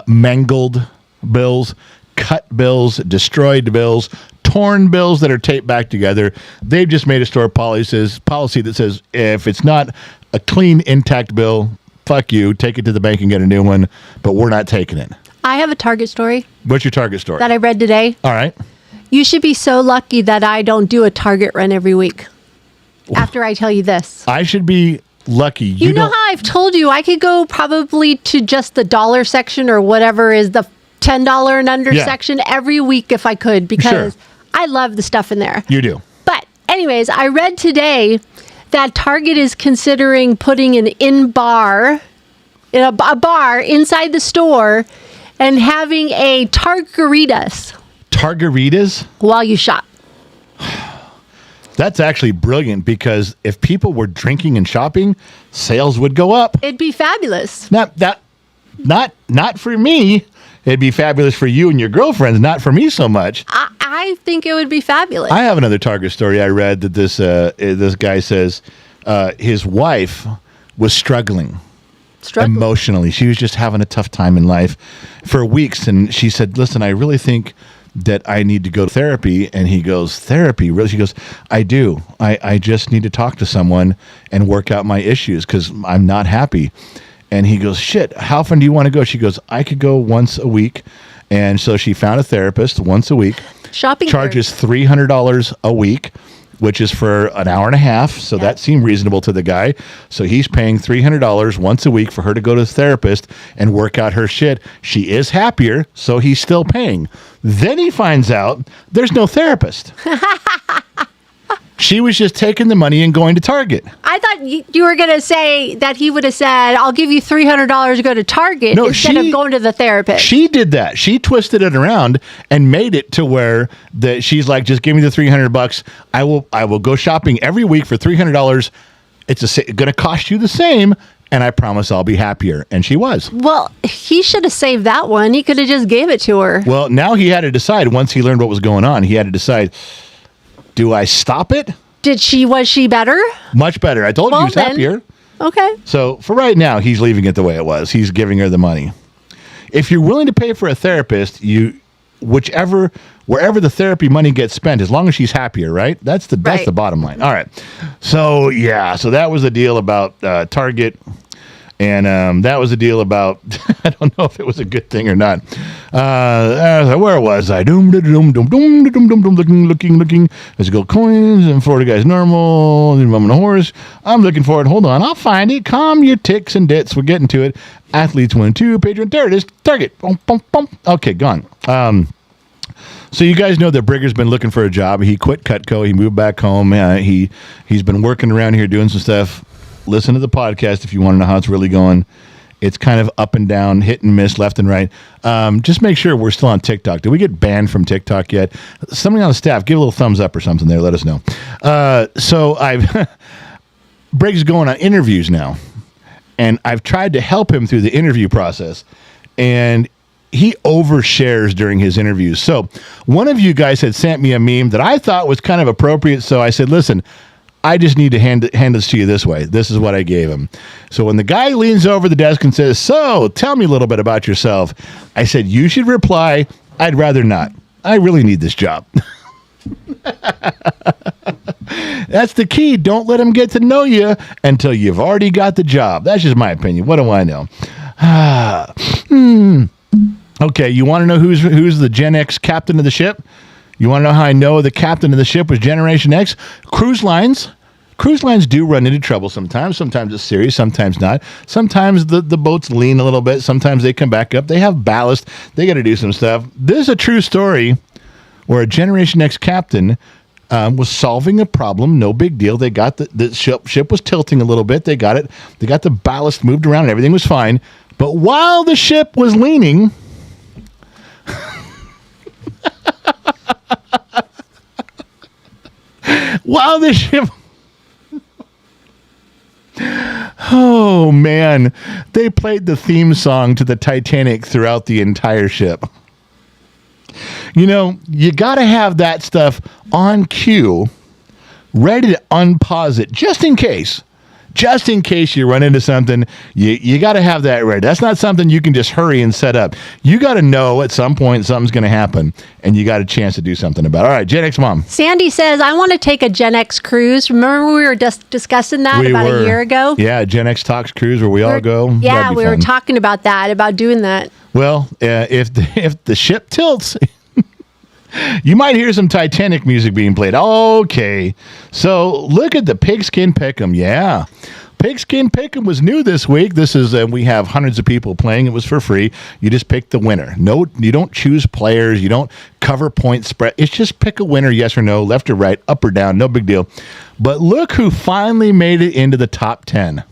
mangled bills, cut bills, destroyed bills, torn bills that are taped back together. They've just made a store policy that says if it's not a clean, intact bill, fuck you, take it to the bank and get a new one, but we're not taking it. I have a Target story. What's your Target story? That I read today. All right. You should be so lucky that I don't do a Target run every week. After I tell you this. I should be lucky. You know how I've told you I could go probably to just the dollar section or whatever is the $10 and under section every week if I could, because I love the stuff in there. You do. But anyways, I read today that Target is considering putting an a bar inside the store and having a Targaritas. Targaritas? While you shop. That's actually brilliant, because if people were drinking and shopping, sales would go up. It'd be fabulous. Not for me. It'd be fabulous for you and your girlfriends, not for me so much. I think it would be fabulous. I have another Target story I read that this guy says his wife was struggling emotionally. She was just having a tough time in life for weeks, and she said, listen, I really think that I need to go to therapy. And he goes, therapy? Really? She goes, I do. I just need to talk to someone and work out my issues because I'm not happy. And he goes, shit, how often do you want to go? She goes, I could go once a week. And so she found a therapist once a week. Shopping charges $300 a week, which is for an hour and a half. So that seemed reasonable to the guy. So he's paying $300 once a week for her to go to the therapist and work out her shit. She is happier, so he's still paying. Then he finds out there's no therapist. She was just taking the money and going to Target. I thought you were going to say that he would have said, I'll give you $300 to go to Target instead of going to the therapist. She did that. She twisted it around and made it to where she's like, just give me the $300. I will go shopping every week for $300. It's going to cost you the same, and I promise I'll be happier. And she was. Well, he should have saved that one. He could have just gave it to her. Well, now he had to decide. Once he learned what was going on, he had to decide, do I stop it? Was she better? Much better. I told you he was happier. Okay. So for right now, he's leaving it the way it was. He's giving her the money. If you're willing to pay for a therapist, wherever the therapy money gets spent, as long as she's happier, right? That's the bottom line. All right. So so that was the deal about Target. And that was the deal about, I don't know if it was a good thing or not. Where was I? Looking. There's gold coins and Florida guy's normal. I'm on a horse. I'm looking for it. Hold on. I'll find it. Calm your ticks and dits. We're getting to it. Athletes win 2. Patreon. There it is. Target. Boom, boom, boom. Okay, gone. So you guys know that Brigger's been looking for a job. He quit Cutco. He moved back home. He's been working around here doing some stuff. Listen to the podcast if you want to know how it's really going. It's kind of up and down, hit and miss, left and right. Just make sure we're still on TikTok. Did we get banned from TikTok yet? Somebody on the staff, give a little thumbs up or something there. Let us know. Briggs is going on interviews now. And I've tried to help him through the interview process. And he overshares during his interviews. So one of you guys had sent me a meme that I thought was kind of appropriate. So I said, listen, I just need to hand this to you this way. This is what I gave him. So when the guy leans over the desk and says, so tell me a little bit about yourself, I said, you should reply, I'd rather not. I really need this job. That's the key. Don't let him get to know you until you've already got the job. That's just my opinion. What do I know? Okay, you want to know who's the Gen X captain of the ship? You want to know how I know the captain of the ship was Generation X? Cruise lines cruise lines do run into trouble sometimes. Sometimes it's serious, sometimes not. Sometimes the boats lean a little bit. Sometimes they come back up. They have ballast. They got to do some stuff. This is a true story where a Generation X captain was solving a problem. No big deal. They got the ship was tilting a little bit. They got it. They got the ballast moved around and everything was fine. But while the ship was leaning... while the ship... oh, man. They played the theme song to the Titanic throughout the entire ship. You know, you got to have that stuff on cue, ready to unpause it, just in case. Just in case you run into something, you got to have that ready. That's not something you can just hurry and set up. You got to know at some point something's going to happen, and you got a chance to do something about it. All right, Gen X Mom. Sandy says, I want to take a Gen X cruise. Remember we were just discussing that a year ago? Yeah, Gen X Talks cruise where we all go. Yeah, we were talking about that, about doing that. Well, if the ship tilts... you might hear some Titanic music being played. Okay. So look at the Pigskin Pick'em. Yeah. Pigskin Pick'em was new this week. This is, we have hundreds of people playing. It was for free. You just pick the winner. No, you don't choose players. You don't cover point spread. It's just pick a winner, yes or no, left or right, up or down. No big deal. But look who finally made it into the top 10.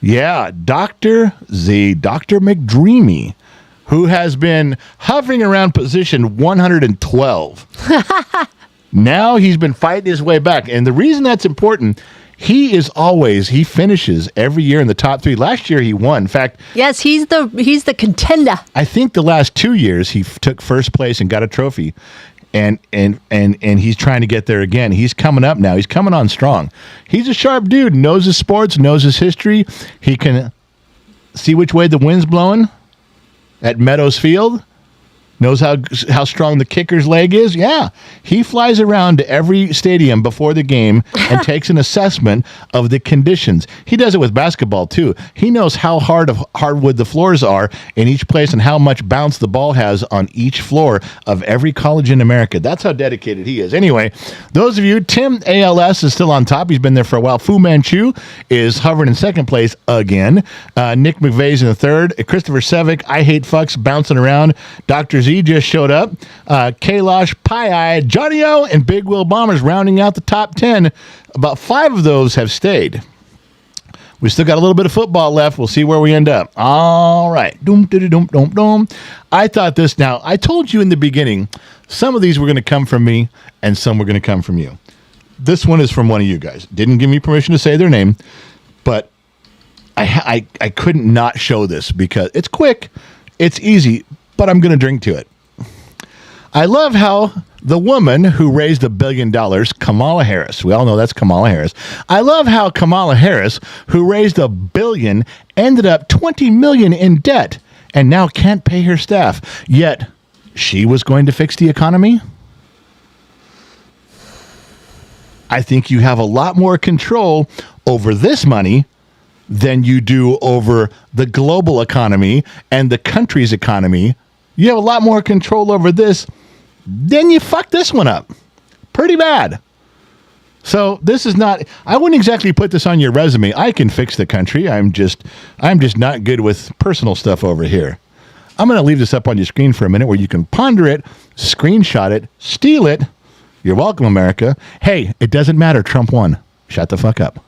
Yeah. Dr. McDreamy, who has been hovering around position 112. Now he's been fighting his way back. And the reason that's important, he finishes every year in the top 3. Last year he won. In fact, yes, he's the contender. I think the last 2 years he took first place and got a trophy. And he's trying to get there again. He's coming up now. He's coming on strong. He's a sharp dude, knows his sports, knows his history. He can see which way the wind's blowing. At Meadows Field, knows how strong the kicker's leg is. Yeah, he flies around to every stadium before the game and takes an assessment of the conditions. He does it with basketball, too. He knows how hardwood the floors are in each place and how much bounce the ball has on each floor of every college in America. That's how dedicated he is. Anyway, those of you, Tim ALS is still on top. He's been there for a while. Fu Manchu is hovering in second place again. Nick McVeigh's in third. Christopher Sevick, I Hate Fucks, bouncing around. Dr. Z just showed up. Kailash, Pie-Eye, Johnny O, and Big Will Bombers rounding out the top 10. About 5 of those have stayed. We still got a little bit of football left. We'll see where we end up. All right. I thought this now. I told you in the beginning, some of these were going to come from me and some were going to come from you. This one is from one of you guys. Didn't give me permission to say their name, but I couldn't not show this because it's quick, it's easy, but I'm going to drink to it. I love how the woman who raised $1 billion, Kamala Harris, we all know that's Kamala Harris. I love how Kamala Harris, who raised $1 billion, ended up $20 million in debt and now can't pay her staff. Yet she was going to fix the economy. I think you have a lot more control over this money than you do over the global economy and the country's economy. You have a lot more control over this. Then you fuck this one up. Pretty bad. So this is not, I wouldn't exactly put this on your resume. I can fix the country. I'm just not good with personal stuff over here. I'm going to leave this up on your screen for a minute where you can ponder it, screenshot it, steal it. You're welcome, America. Hey, it doesn't matter. Trump won. Shut the fuck up.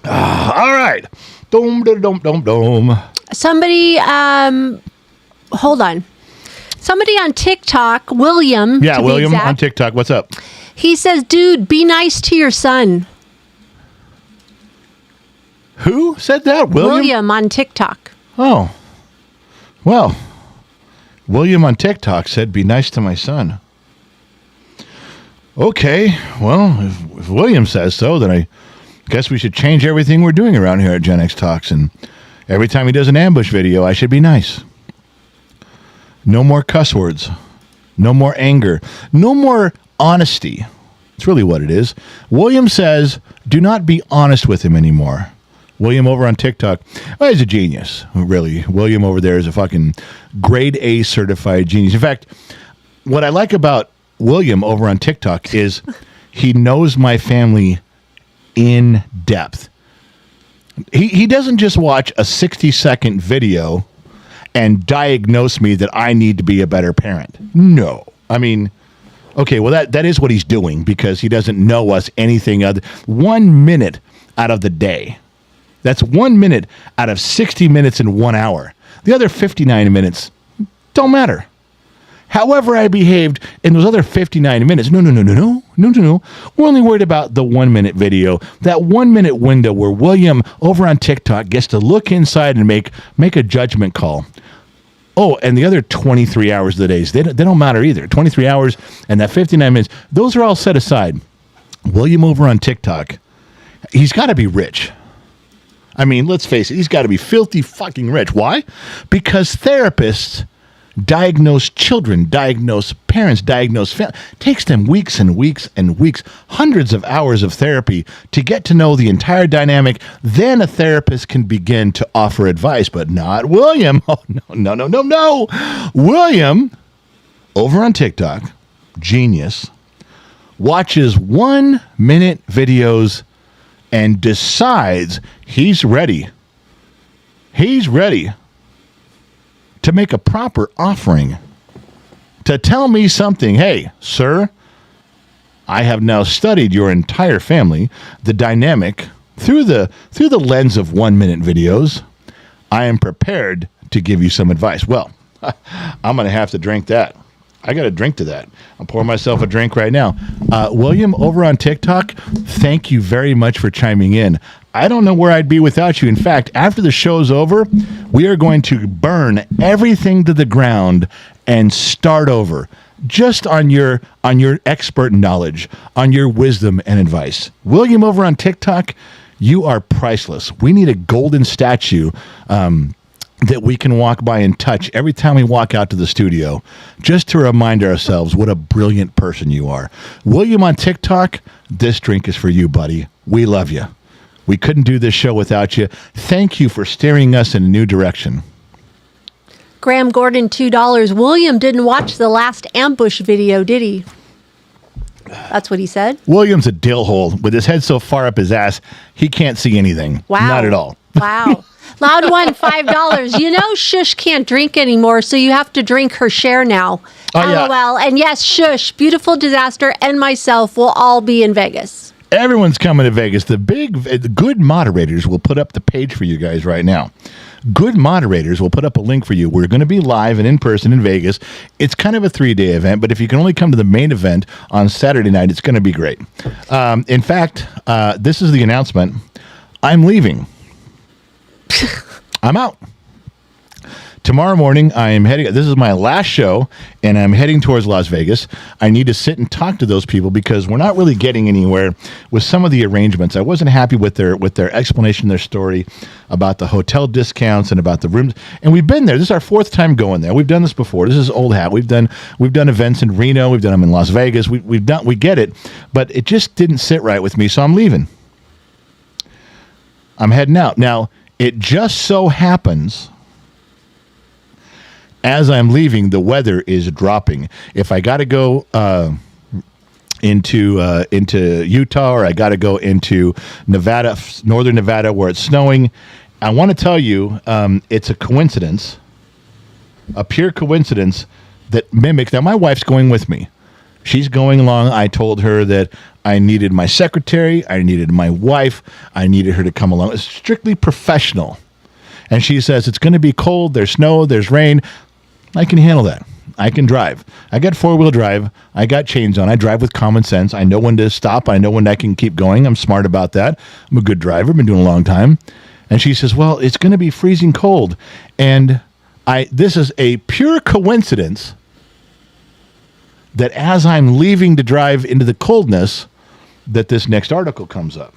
All right. Somebody, hold on. Somebody on TikTok, William. Yeah, William on TikTok. What's up? He says, dude, be nice to your son. Who said that? William on TikTok. Oh. Well, William on TikTok said, be nice to my son. Okay. Well, if William says so, then I guess we should change everything we're doing around here at Gen X Talks. And every time he does an ambush video, I should be nice. No more cuss words. No more anger. No more honesty. It's really what it is. William says, do not be honest with him anymore. William over on TikTok, well, he's a genius. Really. William over there is a fucking grade A certified genius. In fact, what I like about William over on TikTok is he knows my family in depth. He doesn't just watch a 60-second video and diagnose me that I need to be a better parent. No. I mean, okay, well, that is what he's doing because he doesn't know us anything other. 1 minute out of the day. That's 1 minute out of 60 minutes in 1 hour. The other 59 minutes don't matter. However I behaved in those other 59 minutes, no. We're only worried about the 1 minute video, that 1 minute window where William over on TikTok gets to look inside and make a judgment call. Oh, and the other 23 hours of the days, they don't matter either. 23 hours and that 59 minutes, those are all set aside. William over on TikTok, he's got to be rich. I mean, let's face it, he's got to be filthy fucking rich. Why? Because therapists diagnose children, diagnose parents, diagnose families. Takes them weeks and weeks and weeks, hundreds of hours of therapy to get to know the entire dynamic. Then a therapist can begin to offer advice, but not William. Oh, no. William, over on TikTok, genius, watches 1 minute videos and decides he's ready. He's ready to make a proper offering, to tell me something. Hey, sir, I have now studied your entire family, the dynamic, through the lens of 1 minute videos. I am prepared to give you some advice. Well, I'm going to have to drink that. I got to drink to that. I'll pour myself a drink right now. William, over on TikTok, thank you very much for chiming in. I don't know where I'd be without you. In fact, after the show's over, we are going to burn everything to the ground and start over, just on your expert knowledge, on your wisdom and advice. William, over on TikTok, you are priceless. We need a golden statue that we can walk by and touch every time we walk out to the studio, just to remind ourselves what a brilliant person you are. William on TikTok, this drink is for you, buddy. We love you. We couldn't do this show without you. Thank you for steering us in a new direction. Graham Gordon, $2. William didn't watch the last ambush video, did he? That's what he said. William's a dill hole. With his head so far up his ass, he can't see anything. Wow. Not at all. Wow. Loud one, $5. You know Shush can't drink anymore, so you have to drink her share now. Oh, yeah. LOL. And yes, Shush, Beautiful Disaster, and myself will all be in Vegas. Everyone's coming to Vegas. The good moderators will put up the page for you guys right now. Good moderators will put up a link for you. We're going to be live and in person in Vegas. It's kind of a 3-day event, but if you can only come to the main event on Saturday night, it's going to be great. In fact, this is the announcement. I'm leaving. I'm out. Tomorrow morning, I am heading. This is my last show, and I'm heading towards Las Vegas. I need to sit and talk to those people because we're not really getting anywhere with some of the arrangements. I wasn't happy with their explanation, their story about the hotel discounts and about the rooms. And we've been there. This is our 4th time going there. We've done this before. This is old hat. We've done events in Reno. We've done them in Las Vegas. We get it, but it just didn't sit right with me. So I'm leaving. I'm heading out now. It just so happens, as I'm leaving, the weather is dropping. If I got to go into Utah, or I got to go into Nevada, northern Nevada, where it's snowing, I want to tell you, it's a coincidence, a pure coincidence that mimics. Now, my wife's going with me. She's going along. I told her that I needed my secretary, I needed my wife, I needed her to come along. It's strictly professional. And she says, it's going to be cold, there's snow, there's rain. I can handle that. I can drive. I got 4-wheel drive. I got chains on. I drive with common sense. I know when to stop. I know when I can keep going. I'm smart about that. I'm a good driver. I've been doing it a long time. And she says, well, it's going to be freezing cold. And this is a pure coincidence that as I'm leaving to drive into the coldness, that this next article comes up.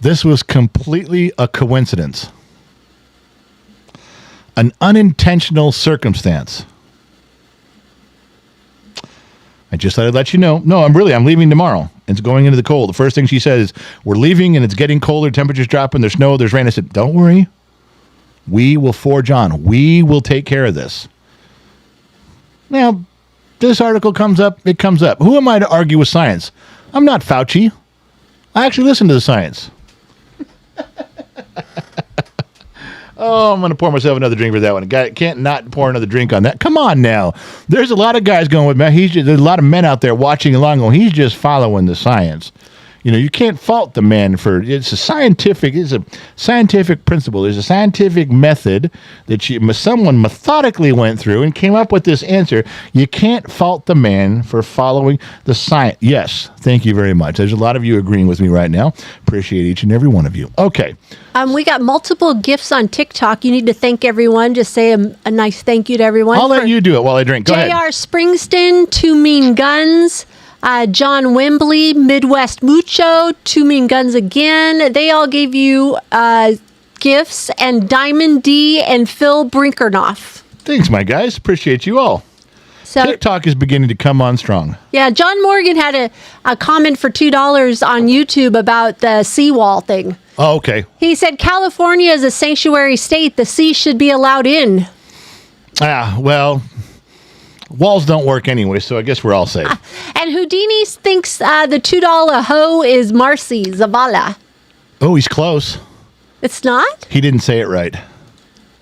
This was completely a coincidence. An unintentional circumstance. I just thought I'd let you know. No, I'm leaving tomorrow. It's going into the cold. The first thing she says is, we're leaving and it's getting colder, temperature's dropping, there's snow, there's rain. I said, don't worry. We will forge on. We will take care of this. Now, this article comes up. It comes up. Who am I to argue with science? I'm not Fauci. I actually listen to the science. Oh, I'm going to pour myself another drink for that one. A guy can't not pour another drink on that. Come on now. There's a lot of guys going with me. There's a lot of men out there watching along going, he's just following the science. You know, you can't fault the man for it's a scientific principle. There's a scientific method that someone methodically went through and came up with this answer. You can't fault the man for following the science. Yes, thank you very much. There's a lot of you agreeing with me right now. Appreciate each and every one of you. Okay. We got multiple gifts on TikTok. You need to thank everyone. Just say a nice thank you to everyone. I'll let you do it while I drink. Go ahead. J.R. Springston, Two Mean Guns. John Wembley, Midwest Mucho, Two Mean Guns Again. They all gave you gifts, and Diamond D and Phil Brinkernoff. Thanks, my guys. Appreciate you all. So, TikTok is beginning to come on strong. Yeah, John Morgan had a comment for $2 on YouTube about the seawall thing. Oh, okay. He said, California is a sanctuary state. The sea should be allowed in. Well... Walls don't work anyway, so I guess we're all safe. And Houdini thinks the $2 hoe is Marcy Zavala. Oh, he's close. It's not? He didn't say it right,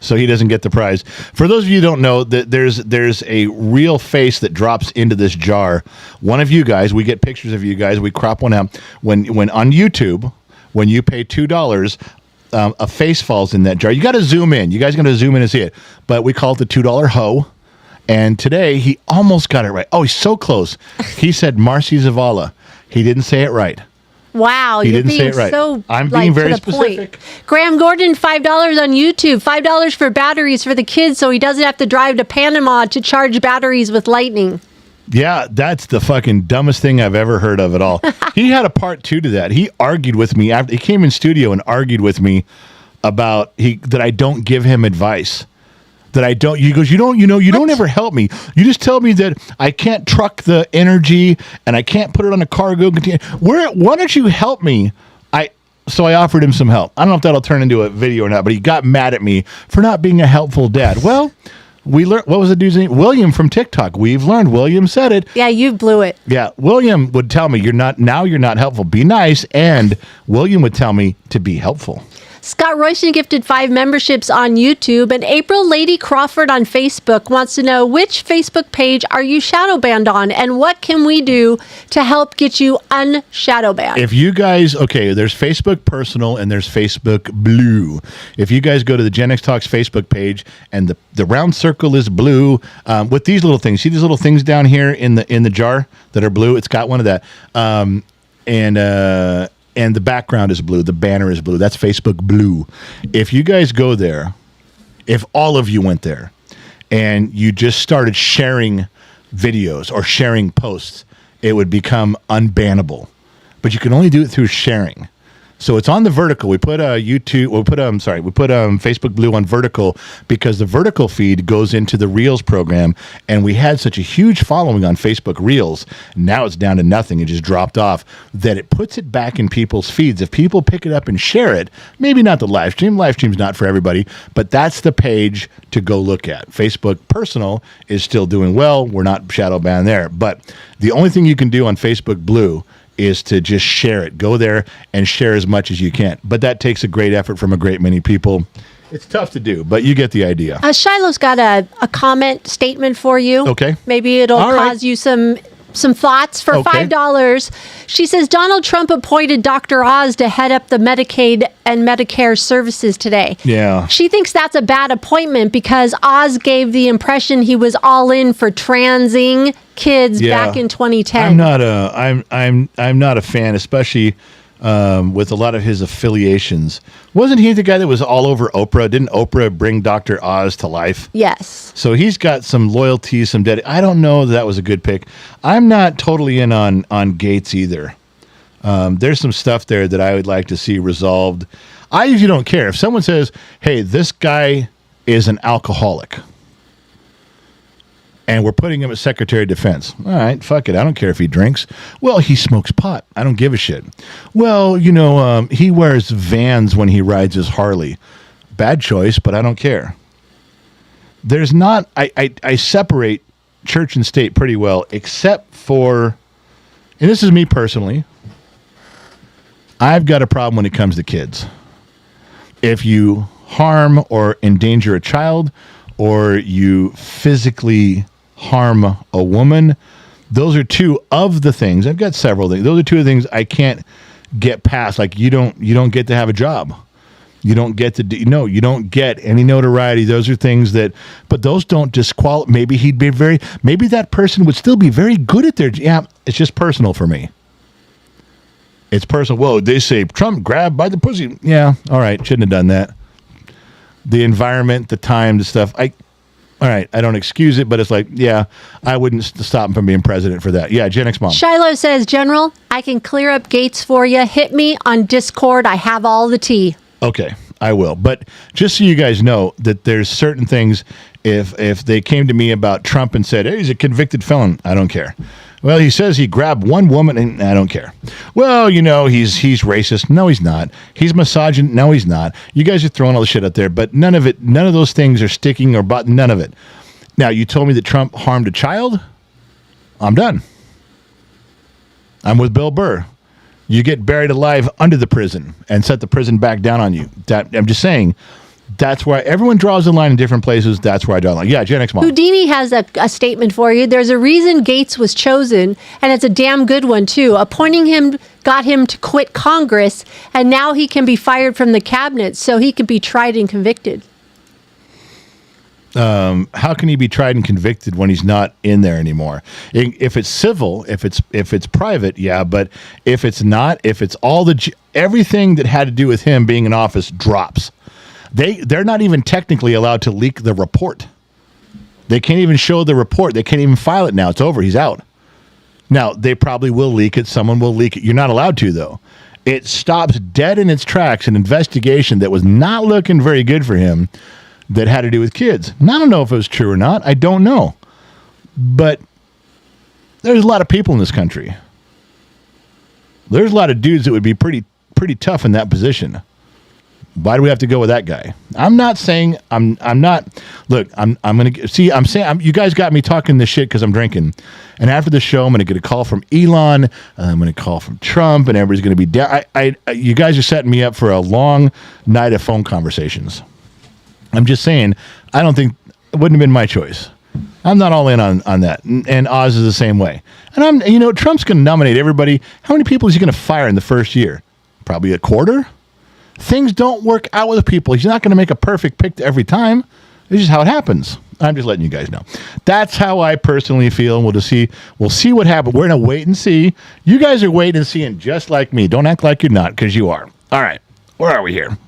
so he doesn't get the prize. For those of you who don't know, that there's a real face that drops into this jar. One of you guys, we get pictures of you guys, we crop one out. When on YouTube, when you pay $2, a face falls in that jar. You got to zoom in. You guys got to zoom in and see it. But we call it the $2 hoe. And today, he almost got it right. Oh, he's so close. He said Marcy Zavala. He didn't say it right. Wow, he didn't say it right. I'm being very specific. Point. Graham Gordon, $5 on YouTube. $5 for batteries for the kids so he doesn't have to drive to Panama to charge batteries with lightning. Yeah, that's the fucking dumbest thing I've ever heard of at all. He had a part 2 to that. He argued with me. He came in studio and argued with me about that I don't give him advice. That I don't, he goes, you don't ever help me. You just tell me that I can't truck the energy and I can't put it on a cargo container. Why don't you help me? So I offered him some help. I don't know if that'll turn into a video or not, but he got mad at me for not being a helpful dad. Well, we learned, what was the dude's name? William from TikTok. We've learned. William said it. Yeah, you blew it. Yeah, William would tell me, you're not helpful. Be nice. And William would tell me to be helpful. Scott Royston gifted 5 memberships on YouTube, and April Lady Crawford on Facebook wants to know, which Facebook page are you shadow banned on, and what can we do to help get you unshadow banned? If you guys, there's Facebook Personal and there's Facebook Blue. If you guys go to the Gen X Talks Facebook page and the round circle is blue with these little things. See these little things down here in the jar that are blue? It's got one of that. And the background is blue. The banner is blue. That's Facebook Blue. If you guys go there, if all of you went there and you just started sharing videos or sharing posts, it would become unbannable. But you can only do it through sharing. So it's on the vertical. We put Facebook Blue on vertical because the vertical feed goes into the Reels program, and we had such a huge following on Facebook Reels. Now it's down to nothing. It just dropped off. That it puts it back in people's feeds. If people pick it up and share it, maybe not the live stream. Live stream's not for everybody, but that's the page to go look at. Facebook Personal is still doing well. We're not shadow banned there, but the only thing you can do on Facebook Blue is to just share it. Go there and share as much as you can. But that takes a great effort from a great many people. It's tough to do, but you get the idea. Shiloh's got a comment statement for you. Okay. Maybe it'll cause you some thoughts for $5. She says, Donald Trump appointed Dr. Oz to head up the Medicaid and Medicare services today. Yeah. She thinks that's a bad appointment because Oz gave the impression he was all in for transing kids back in 2010. I'm not a fan, especially with a lot of his affiliations. Wasn't he the guy that was all over Oprah? Didn't Oprah bring Dr. Oz to life? Yes. So he's got some loyalty, some debt. I don't know that was a good pick. I'm not totally in on Gates either. There's some stuff there that I would like to see resolved. I usually don't care. If someone says, hey, this guy is an alcoholic, and we're putting him as Secretary of Defense. All right, fuck it. I don't care if he drinks. Well, he smokes pot. I don't give a shit. Well, he wears Vans when he rides his Harley. bad choice, but I don't care. There's not, I separate church and state pretty well, except for, and this is me personally, I've got a problem when it comes to kids. If you harm or endanger a child, or you physically harm a woman, those are two of the things. I've got several things. Those are two of the things I can't get past. Like you don't get to have a job. You don't get to you don't get any notoriety. Those are things that, but those don't disqualify. Maybe maybe that person would still be very good at their, yeah, it's just personal for me. It's personal. Whoa, they say Trump grabbed by the pussy. Yeah, all right, shouldn't have done that. The environment, the time, the stuff. All right, I don't excuse it, but it's like, yeah, I wouldn't stop him from being president for that. Yeah, Gen X mom. Shiloh says, General, I can clear up gates for you. Hit me on Discord. I have all the tea. Okay, I will. But just so you guys know that there's certain things, if they came to me about Trump and said, hey, he's a convicted felon, I don't care. Well, he says he grabbed one woman, and I don't care. Well, he's racist. No, he's not. He's misogynist. No, he's not. You guys are throwing all the shit out there, but none of those things are sticking none of it. Now, you told me that Trump harmed a child? I'm done. I'm with Bill Burr. You get buried alive under the prison and set the prison back down on you. I'm just saying, that's where everyone draws the line in different places. That's where I draw the line. Yeah, Gen X mom. Houdini has a statement for you. There's a reason Gates was chosen, and it's a damn good one, too. Appointing him got him to quit Congress, and now he can be fired from the cabinet, so he can be tried and convicted. How can he be tried and convicted when he's not in there anymore? If it's civil, if it's private, yeah. But if it's not, if it's everything that had to do with him being in office drops. They're not even technically allowed to leak the report. They can't even show the report. They can't even file it now. It's over. He's out. Now, they probably will leak it. Someone will leak it. You're not allowed to, though. It stops dead in its tracks an investigation that was not looking very good for him that had to do with kids. And I don't know if it was true or not. I don't know. But there's a lot of people in this country. There's a lot of dudes that would be pretty tough in that position. Why do we have to go with that guy? I'm not saying I'm not. Look, I'm going to see. I'm saying you guys got me talking this shit because I'm drinking. And after the show, I'm going to get a call from Elon. I'm going to call from Trump, and everybody's going to be down. You guys are setting me up for a long night of phone conversations. I'm just saying. I don't think it wouldn't have been my choice. I'm not all in on that. And Oz is the same way. And Trump's going to nominate everybody. How many people is he going to fire in the first year? Probably a quarter. Things don't work out with people. He's not going to make a perfect pick every time. It's just how it happens. I'm just letting you guys know. That's how I personally feel. We'll see what happens. We're going to wait and see. You guys are waiting and seeing just like me. Don't act like you're not, because you are. All right. Where are we here?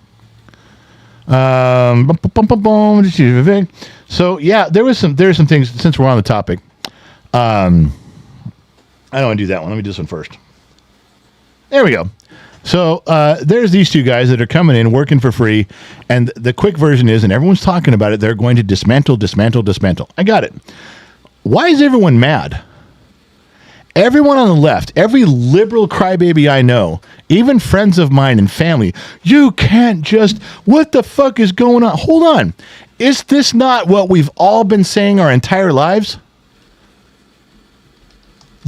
So yeah, there's some things, since we're on the topic. I don't want to do that one. Let me do this one first. There we go. So there's these two guys that are coming in, working for free, and the quick version is, and everyone's talking about it, they're going to dismantle. I got it. Why is everyone mad? Everyone on the left, every liberal crybaby I know, even friends of mine and family, you can't just, what the fuck is going on? Hold on. Is this not what we've all been saying our entire lives?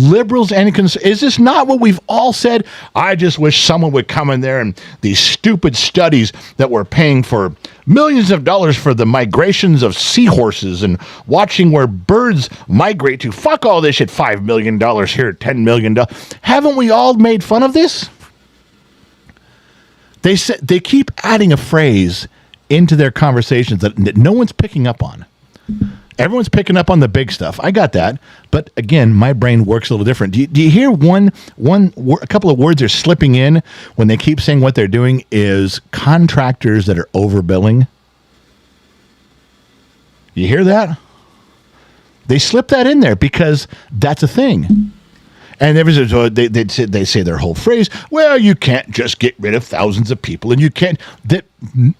Liberals and is this not what we've all said? I just wish someone would come in there and these stupid studies that we're paying for millions of dollars for the migrations of seahorses and watching where birds migrate to. Fuck all this shit. $5 million here, $10 million. Haven't we all made fun of this? They keep adding a phrase into their conversations that no one's picking up on. Everyone's picking up on the big stuff. I got that. But again, my brain works a little different. Do you hear a couple of words are slipping in when they keep saying what they're doing is contractors that are overbilling? You hear that? They slip that in there because that's a thing. And they say their whole phrase, well, you can't just get rid of thousands of people, and you can't.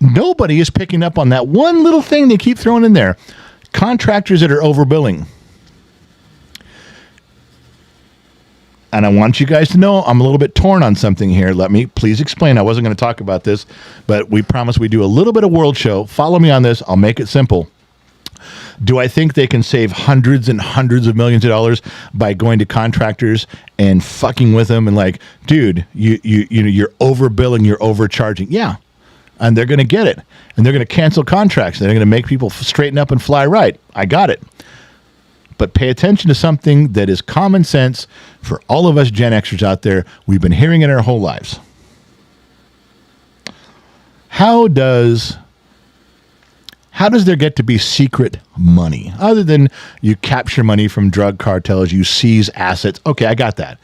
Nobody is picking up on that one little thing they keep throwing in there. Contractors that are overbilling. And I want you guys to know I'm a little bit torn on something here. Let me please explain. I wasn't going to talk about this, but we promise we do a little bit of world show. Follow me on this. I'll make it simple. Do I think they can save hundreds and hundreds of millions of dollars by going to contractors and fucking with them and like, dude, you're overbilling, you're overcharging? Yeah. And they're going to get it. And they're going to cancel contracts. They're going to make people straighten up and fly right. I got it. But pay attention to something that is common sense for all of us Gen Xers out there. We've been hearing it our whole lives. How does there get to be secret money? Other than you capture money from drug cartels, you seize assets. Okay, I got that.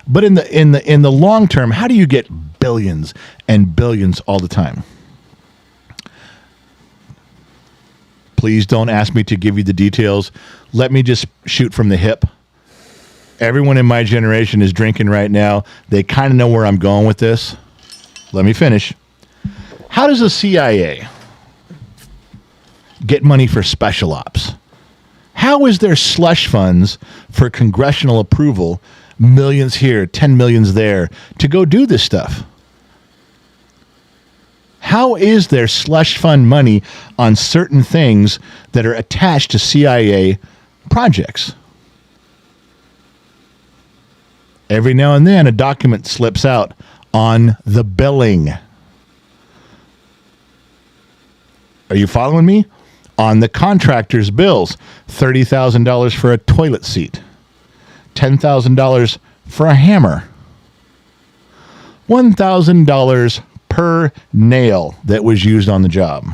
But in the long term, how do you get billions and billions all the time? Please don't ask me to give you the details. Let me just shoot from the hip. Everyone in my generation is drinking right now. They kind of know where I'm going with this. Let me finish. How does the CIA get money for special ops? How is there slush funds for congressional approval, millions here, 10 millions there, to go do this stuff? How is there slush fund money on certain things that are attached to CIA projects? Every now and then a document slips out on the billing. Are you following me? On the contractor's bills, $30,000 for a toilet seat, $10,000 for a hammer, $1,000 per nail that was used on the job.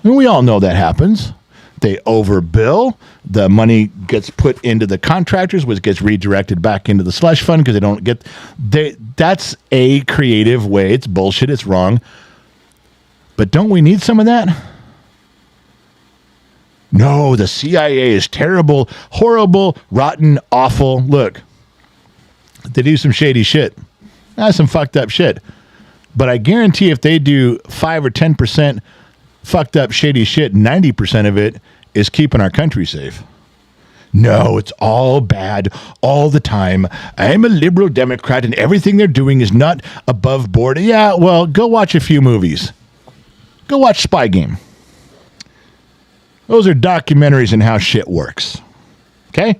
And we all know that happens. They overbill. The money gets put into the contractors, which gets redirected back into the slush fund because they don't get... That's a creative way. It's bullshit. It's wrong. But don't we need some of that? No, the CIA is terrible, horrible, rotten, awful. Look, they do some shady shit. That's some fucked up shit. But I guarantee if they do 5 or 10% fucked up shady shit, 90% of it is keeping our country safe. No, it's all bad all the time. I'm a liberal Democrat and everything they're doing is not above board. Yeah, well, go watch a few movies. Go watch Spy Game. Those are documentaries on how shit works. Okay?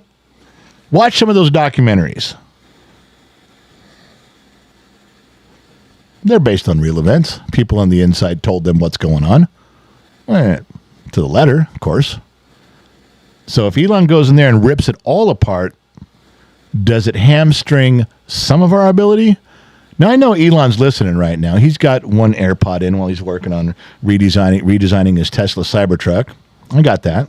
Watch some of those documentaries. They're based on real events. People on the inside told them what's going on. To the letter, of course. So if Elon goes in there and rips it all apart, does it hamstring some of our ability? Now, I know Elon's listening right now. He's got one AirPod in while he's working on redesigning his Tesla Cybertruck. I got that.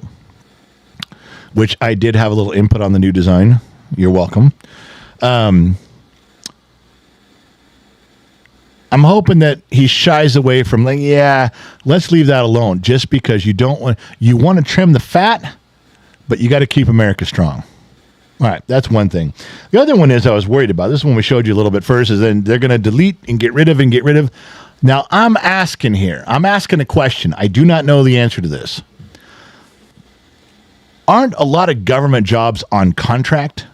Which I did have a little input on the new design. You're welcome. I'm hoping that he shies away from like, yeah, let's leave that alone. Just because you want to trim the fat, but you got to keep America strong. All right, that's one thing. The other one is I was worried about. This one we showed you a little bit first. Is then they're going to delete and get rid of. Now I'm asking here. I'm asking a question. I do not know the answer to this. Aren't a lot of government jobs on contract?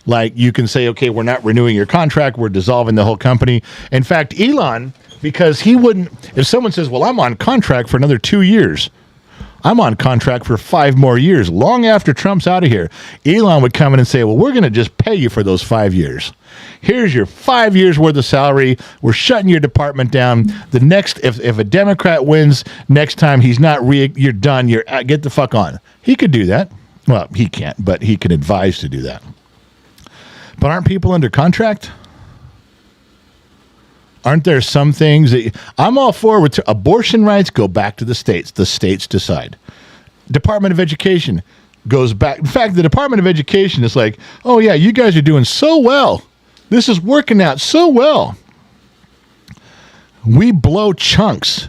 Like you can say, okay, we're not renewing your contract. We're dissolving the whole company. In fact, Elon, because he wouldn't, if someone says, well, I'm on contract for another 2 years. I'm on contract for 5 more years, long after Trump's out of here. Elon would come in and say, well, we're going to just pay you for those 5 years. Here's your 5 years worth of salary. We're shutting your department down. The next, if a Democrat wins next time, he's not you're done. Get the fuck on. He could do that. Well, he can't, but he can advise to do that. But aren't people under contract? Aren't there some things that I'm all for? Abortion rights go back to the states. The states decide. Department of Education goes back. In fact, the Department of Education is like, oh yeah, you guys are doing so well. This is working out so well. We blow chunks.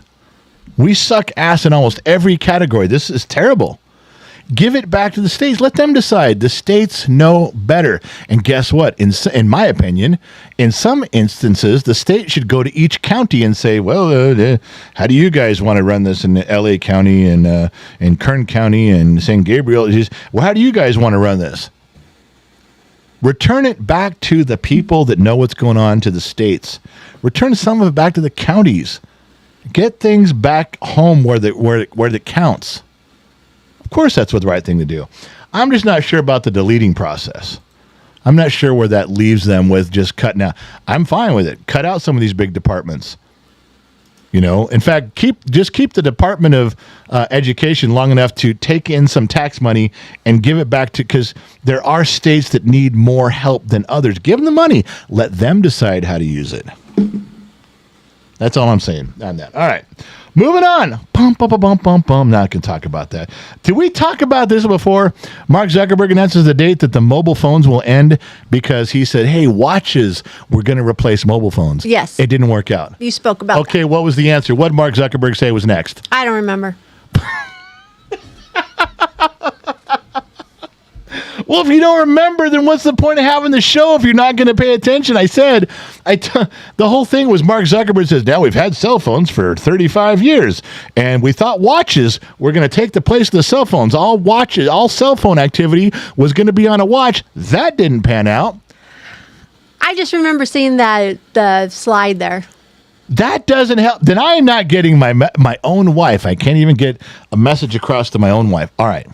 We suck ass in almost every category. This is terrible. Give it back to the states. Let them decide. The states know better. And guess what? In my opinion, in some instances, the state should go to each county and say, well, how do you guys want to run this in L.A. County and in Kern County and San Gabriel? Well, how do you guys want to run this? Return it back to the people that know what's going on, to the states. Return some of it back to the counties. Get things back home where it counts. Of course, that's what the right thing to do. I'm just not sure about the deleting process. I'm not sure where that leaves them with just cutting out. I'm fine with it. Cut out some of these big departments. In fact, keep the Department of Education long enough to take in some tax money and give it back to, because there are states that need more help than others. Give them the money. Let them decide how to use it. That's all I'm saying on that. All right. Moving on. Not going to talk about that. Did we talk about this before? Mark Zuckerberg announces the date that the mobile phones will end because he said, hey, watches, we're going to replace mobile phones. Yes. It didn't work out. You spoke about Okay, that. what was the answer? What did Mark Zuckerberg say was next? I don't remember. Well, if you don't remember, then what's the point of having the show if you're not going to pay attention? The whole thing was Mark Zuckerberg says, now we've had cell phones for 35 years, and we thought watches were going to take the place of the cell phones. All cell phone activity was going to be on a watch. That didn't pan out. I just remember seeing the slide there. That doesn't help. Then I am not getting my own wife. I can't even get a message across to my own wife. All right.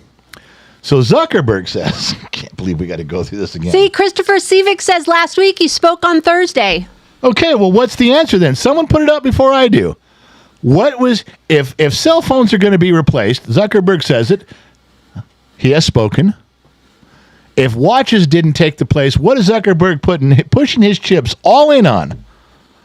So Zuckerberg says, can't believe we got to go through this again. See, Christopher Sivik says last week he spoke on Thursday. Okay, well, what's the answer then? Someone put it up before I do. What was, if cell phones are going to be replaced, Zuckerberg says it, he has spoken. If watches didn't take the place, what is Zuckerberg pushing his chips all in on?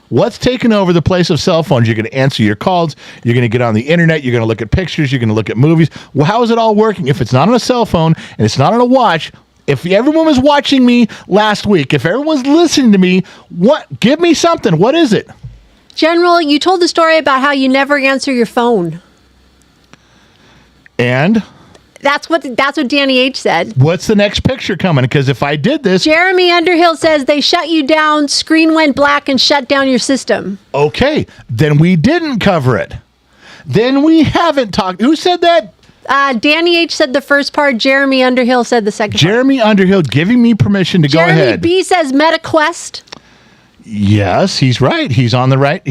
What's taken over the place of cell phones? You're going to answer your calls. You're going to get on the internet. You're going to look at pictures. You're going to look at movies. Well, how is it all working? If it's not on a cell phone and it's not on a watch, if everyone was watching me last week, if everyone's listening to me, give me something. What is it? General, you told the story about how you never answer your phone. And? That's what Danny H. said. What's the next picture coming? Because if I did this... Jeremy Underhill says they shut you down, screen went black, and shut down your system. Okay, then we didn't cover it. Then we haven't talked... Who said that? Danny H. said the first part. Jeremy Underhill said the second part. Jeremy Underhill giving me permission to go ahead. Jeremy B. says MetaQuest. Yes, he's right. He's on the right.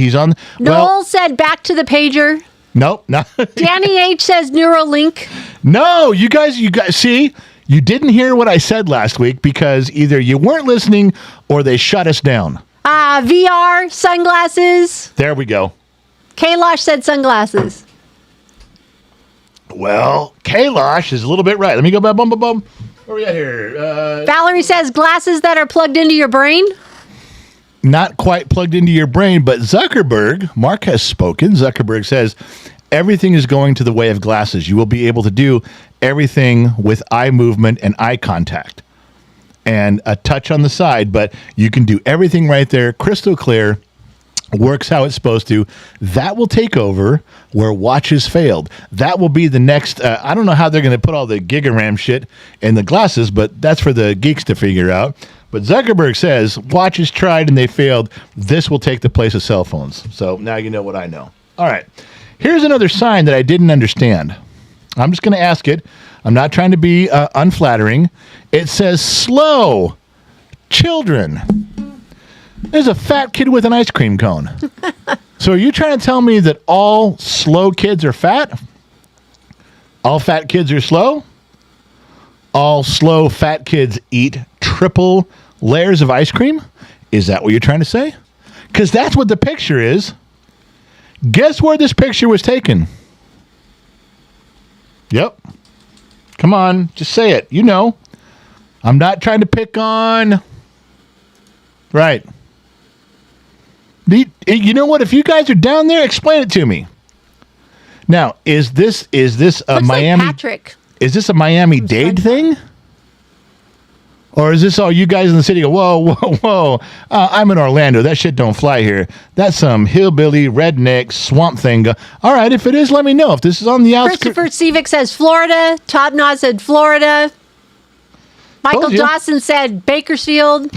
Noel said back to the pager. Nope. No. Danny H. says Neuralink. No, you guys, see, you didn't hear what I said last week because either you weren't listening or they shut us down. VR, sunglasses. There we go. Kailash said sunglasses. Well, Kailash is a little bit right. Let me go back. Where are we at here? Valerie says glasses that are plugged into your brain. Not quite plugged into your brain, but Mark has spoken. Zuckerberg says everything is going to the way of glasses. You will be able to do everything with eye movement and eye contact and a touch on the side, but you can do everything right there, crystal clear, works how it's supposed to. That will take over where watches failed. That will be the next, I don't know how they're going to put all the gigaram shit in the glasses, but that's for the geeks to figure out. But Zuckerberg says watches tried and they failed. This will take the place of cell phones. So now you know what I know. All right. Here's another sign that I didn't understand. I'm just going to ask it. I'm not trying to be unflattering. It says slow children. There's a fat kid with an ice cream cone. So are you trying to tell me that all slow kids are fat? All fat kids are slow? All slow fat kids eat triple layers of ice cream? Is that what you're trying to say? Because that's what the picture is. Guess where this picture was taken? Yep. Come on, just say it. You know. I'm not trying to pick on... Right. You know what? If you guys are down there, explain it to me. Now, is this a Looks Miami... like Patrick. Is this a Miami-Dade thing? Or is this all you guys in the city go, whoa, I'm in Orlando. That shit don't fly here. That's some hillbilly, redneck, swamp thing. All right, if it is, let me know. If this is on the outskirts. Christopher Sivik says Florida. Top Knot said Florida. Michael Dawson said Bakersfield.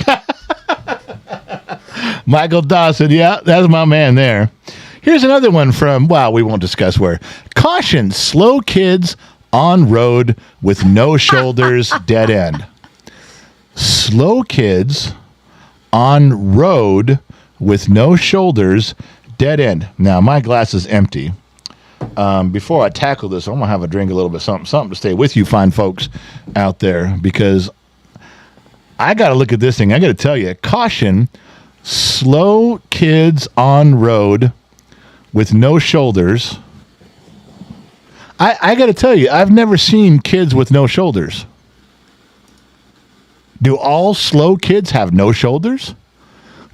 Michael Dawson, yeah, that's my man there. Here's another one from, we won't discuss where. Caution, slow kids on road with no shoulders, dead end. slow kids on road with no shoulders, dead end. Now, my glass is empty. Before I tackle this, I'm going to have a drink, a little bit something to stay with you fine folks out there, because I got to look at this thing. I got to tell you, caution, slow kids on road with no shoulders. I got to tell you, I've never seen kids with no shoulders. Do all slow kids have no shoulders?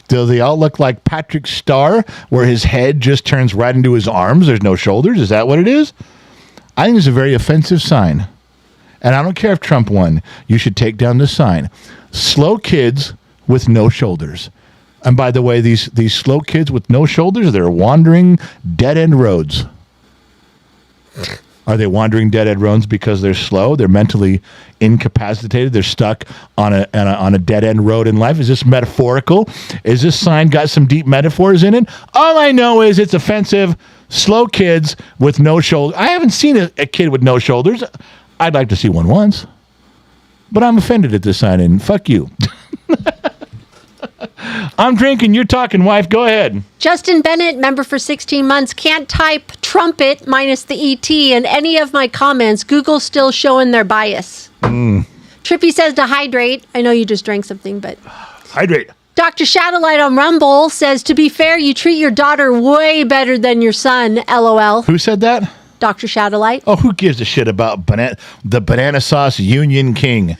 Do they all look like Patrick Starr, where his head just turns right into his arms? There's no shoulders. Is that what it is? I think it's a very offensive sign. And I don't care if Trump won. You should take down this sign. Slow kids with no shoulders. And by the way, these slow kids with no shoulders, they're wandering dead-end roads. Are they wandering dead-end roads because they're slow? They're mentally incapacitated. They're stuck on a dead-end road in life. Is this metaphorical? Is this sign got some deep metaphors in it? All I know is it's offensive. Slow kids with no shoulders. I haven't seen a kid with no shoulders. I'd like to see one once. But I'm offended at this sign, and fuck you. I'm drinking, you're talking, wife. Go ahead. Justin Bennett, member for 16 months, can't type trumpet minus the ET in any of my comments. Google's still showing their bias. Trippy says to hydrate. I know you just drank something, but... Hydrate. Dr. Shadowlight on Rumble says, to be fair, you treat your daughter way better than your son, LOL. Who said that? Dr. Shadowlight. Oh, who gives a shit about the banana sauce Union King?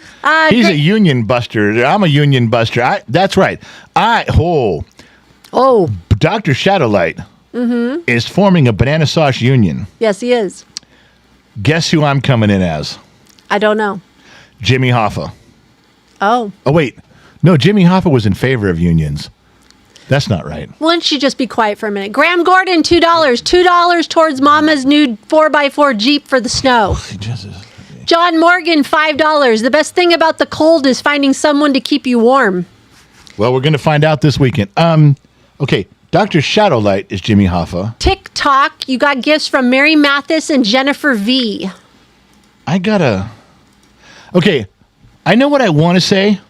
He's a union buster. I'm a union buster. That's right. Dr. Shadowlight is forming a banana sauce union. Yes, he is. Guess who I'm coming in as? I don't know. Jimmy Hoffa. Oh, wait. No, Jimmy Hoffa was in favor of unions. That's not right. Why don't you just be quiet for a minute? Graham Gordon, $2. $2 towards Mama's new 4x4 Jeep for the snow. Jesus. John Morgan, $5. The best thing about the cold is finding someone to keep you warm. Well, we're going to find out this weekend. Okay, Dr. Shadowlight is Jimmy Hoffa. TikTok, you got gifts from Mary Mathis and Jennifer V. Okay, I know what I want to say.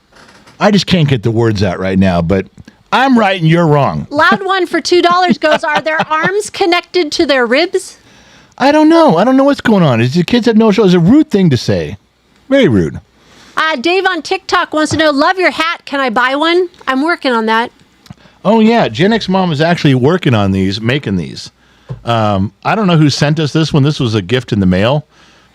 I just can't get the words out right now, but I'm right and you're wrong. Loud one for $2 goes, are their arms connected to their ribs? I don't know. I don't know what's going on. Is the kids have no show? It's a rude thing to say. Very rude. Dave on TikTok wants to know, love your hat. Can I buy one? I'm working on that. Oh, yeah. Gen X Mom is actually working on these, making these. I don't know who sent us this one. This was a gift in the mail.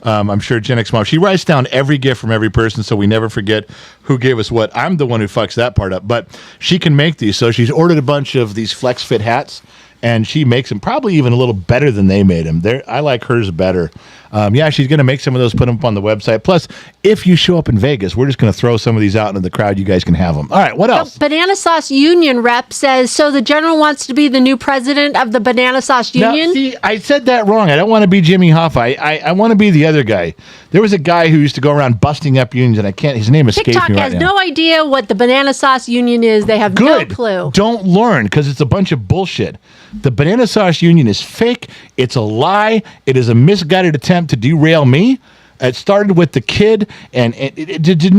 I'm sure Gen X Mom. She writes down every gift from every person so we never forget who gave us what. I'm the one who fucks that part up. But she can make these. So she's ordered a bunch of these Flex Fit hats. And she makes them probably even a little better than they made them. I like hers better. Yeah, she's going to make some of those, put them up on the website. Plus, if you show up in Vegas, we're just going to throw some of these out into the crowd. You guys can have them. All right, what else? Banana Sauce Union rep says, so the general wants to be the new president of the Banana Sauce Union? Now, see, I said that wrong. I don't want to be Jimmy Hoffa. I want to be the other guy. There was a guy who used to go around busting up unions, and his name escapes TikTok me right has now. no idea what the Banana Sauce Union is. They have Good. no clue. Don't learn, because it's a bunch of bullshit. The Banana Sauce Union is fake. It's a lie. It is a misguided attempt to derail me. It started with the kid, and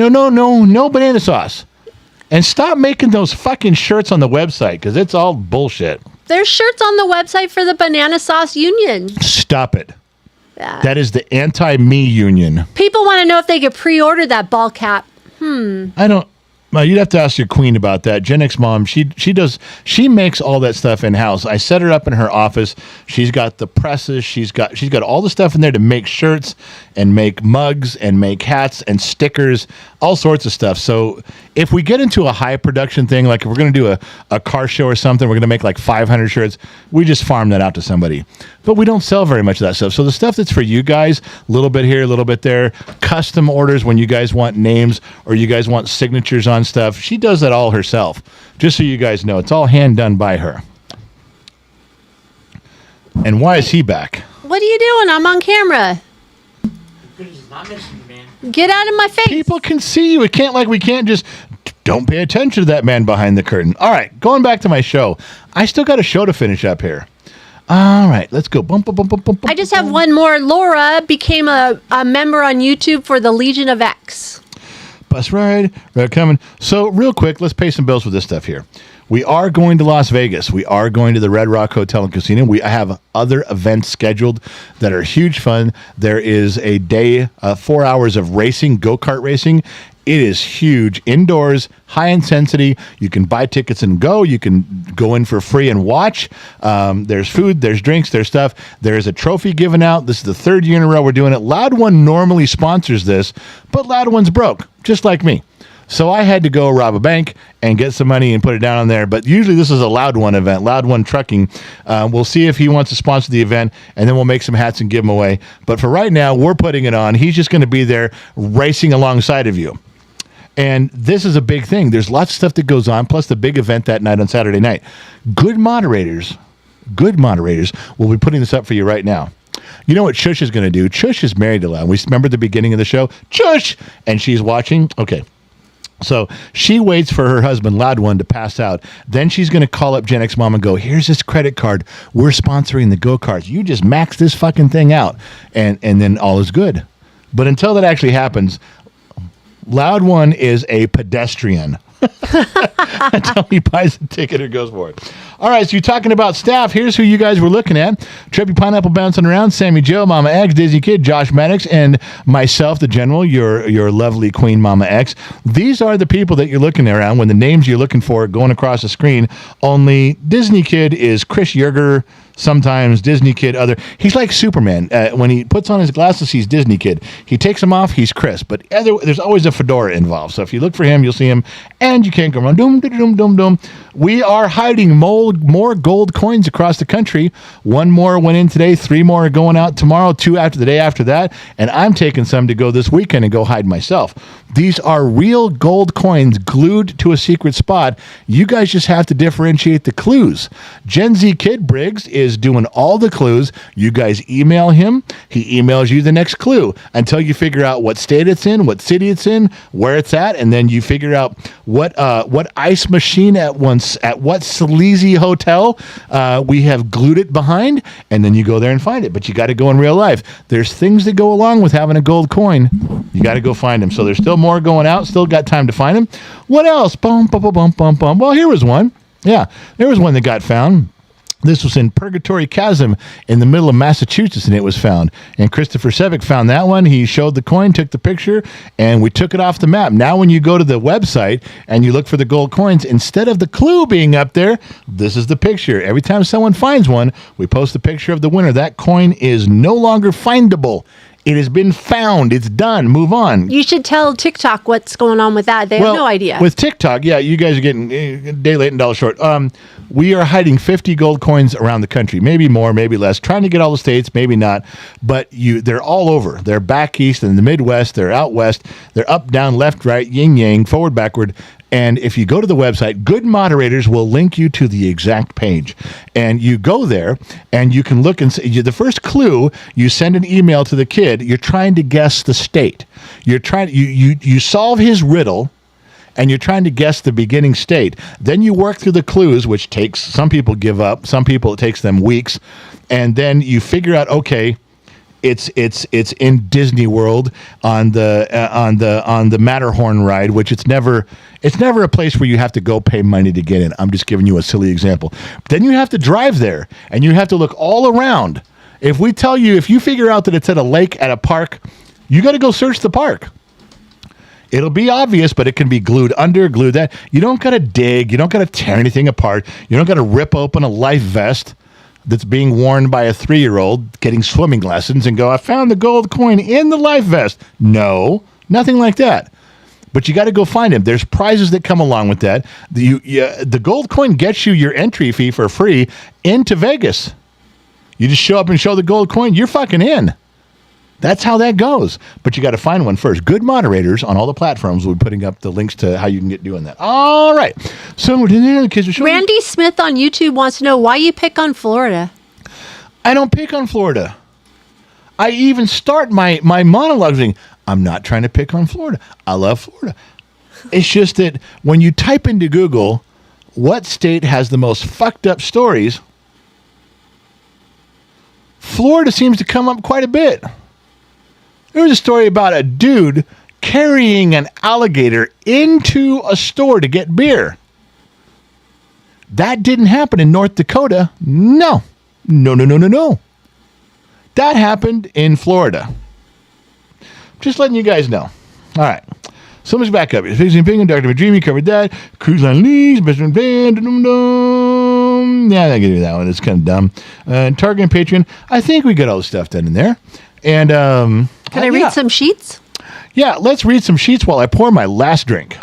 no banana sauce. And stop making those fucking shirts on the website, because it's all bullshit. There's shirts on the website for the Banana Sauce Union. Stop it. That is the anti-me union. People want to know if they could pre-order that ball cap. I don't. Well, you'd have to ask your queen about that. Gen X Mom, she makes all that stuff in house. I set her up in her office. She's got the presses. She's got all the stuff in there to make shirts and make mugs and make hats and stickers, all sorts of stuff. So if we get into a high production thing, like if we're going to do a car show or something, we're going to make like 500 shirts. We just farm that out to somebody. But we don't sell very much of that stuff. So the stuff that's for you guys, a little bit here, a little bit there, custom orders when you guys want names or you guys want signatures on stuff, she does that all herself. Just so you guys know, it's all hand done by her. And why is he back? What are you doing? I'm on camera. Get out of my face. People can see you. We can't just don't pay attention to that man behind the curtain. All right, going back to my show. I still got a show to finish up here. All right, let's go. I just have one more. Laura became a member on YouTube for the Legion of X. Bus ride, coming. So real quick, let's pay some bills with this stuff here. We are going to Las Vegas. We are going to the Red Rock Hotel and Casino. I have other events scheduled that are huge fun. There is a day, 4 hours of racing, go-kart racing. It is huge, indoors, high intensity. You can buy tickets and go. You can go in for free and watch. There's food, there's drinks, there's stuff. There's a trophy given out. This is the third year in a row we're doing it. Loud One normally sponsors this, but Loud One's broke, just like me. So I had to go rob a bank and get some money and put it down on there. But usually this is a Loud One event, Loud One Trucking. We'll see if he wants to sponsor the event, and then we'll make some hats and give them away. But for right now, we're putting it on. He's just going to be there racing alongside of you. And this is a big thing. There's lots of stuff that goes on, plus the big event that night on Saturday night. Good moderators will be putting this up for you right now. You know what Chush is going to do? Chush is married to Loud. We remember the beginning of the show? Chush! And she's watching. Okay. So she waits for her husband, Loud One, to pass out. Then she's going to call up Gen X Mom and go, here's this credit card. We're sponsoring the go-karts. You just max this fucking thing out. And then all is good. But until that actually happens, Loud One is a pedestrian until he buys the ticket or goes for it. All right, so you're talking about staff. Here's who you guys were looking at. Treppy Pineapple bouncing around, Sammy Joe, Mama X, Disney Kid, Josh Maddox, and myself, the General, your lovely Queen Mama X. These are the people that you're looking around when the names you're looking for are going across the screen. Only Disney Kid is Chris Yerger. Sometimes Disney Kid, he's like Superman. When he puts on his glasses, he's Disney Kid. He takes them off, he's Chris. But there's always a fedora involved. So if you look for him, you'll see him, and you can't go around. Doom. We are hiding more gold coins across the country. One more went in today. 3 more are going out tomorrow. 2 after the day after that. And I'm taking some to go this weekend and go hide myself. These are real gold coins glued to a secret spot. You guys just have to differentiate the clues. Gen Z Kid Briggs is doing all the clues. You guys email him. He emails you the next clue until you figure out what state it's in, what city it's in, where it's at, and then you figure out what ice machine at what sleazy hotel we have glued it behind, and then you go there and find it. But you got to go in real life. There's things that go along with having a gold coin. You got to go find them. So there's still more going out. Still got time to find them. What else? Bum. Well, here was one. Yeah, there was one that got found. This was in Purgatory Chasm in the middle of Massachusetts, and it was found. And Christopher Sevick found that one. He showed the coin, took the picture, and we took it off the map. Now when you go to the website and you look for the gold coins, instead of the clue being up there, this is the picture. Every time someone finds one, we post a picture of the winner. That coin is no longer findable. It has been found. It's done. Move on. You should tell TikTok what's going on with that. They have no idea. With TikTok, yeah, you guys are getting a day late and dollar short. We are hiding 50 gold coins around the country. Maybe more, maybe less. Trying to get all the states, maybe not. But they're all over. They're back east and in the Midwest. They're out west. They're up, down, left, right, yin, yang, forward, backward. And if you go to the website, Good Moderators will link you to the exact page. And you go there, and you can look and see. The first clue, you send an email to the kid. You're trying to guess the state. You solve his riddle, and you're trying to guess the beginning state. Then you work through the clues, which takes, some people give up. Some people, it takes them weeks. And then you figure out, okay, it's in Disney World on the Matterhorn ride, which it's never a place where you have to go pay money to get in. I'm just giving you a silly example. Then you have to drive there, and you have to look all around. If you figure out that it's at a lake at a park, you got to go search the park. It'll be obvious, but it can be glued that. You don't got to dig. You don't got to tear anything apart. You don't got to rip open a life vest that's being worn by a 3-year-old getting swimming lessons and go, I found the gold coin in the life vest. No, nothing like that. But you got to go find him. There's prizes that come along with that. The gold coin gets you your entry fee for free into Vegas. You just show up and show the gold coin, you're fucking in. That's how that goes. But you got to find one first. Good Moderators on all the platforms will be putting up the links to how you can get doing that. All right. So the kids are showing. Randy Smith on YouTube wants to know why you pick on Florida. I don't pick on Florida. I even start my monologue saying, I'm not trying to pick on Florida. I love Florida. It's just that when you type into Google, what state has the most fucked up stories, Florida seems to come up quite a bit. There was a story about a dude carrying an alligator into a store to get beer. That didn't happen in North Dakota. No. No. That happened in Florida. Just letting you guys know. All right. So let's back up. Fixing Ping and Dr. Dreamy covered that. Cruise Line Leagues, Best Friend Band. Yeah, I can do that one. It's kind of dumb. Target and Patreon. I think we got all the stuff done in there. And can I read some sheets? Yeah, let's read some sheets while I pour my last drink.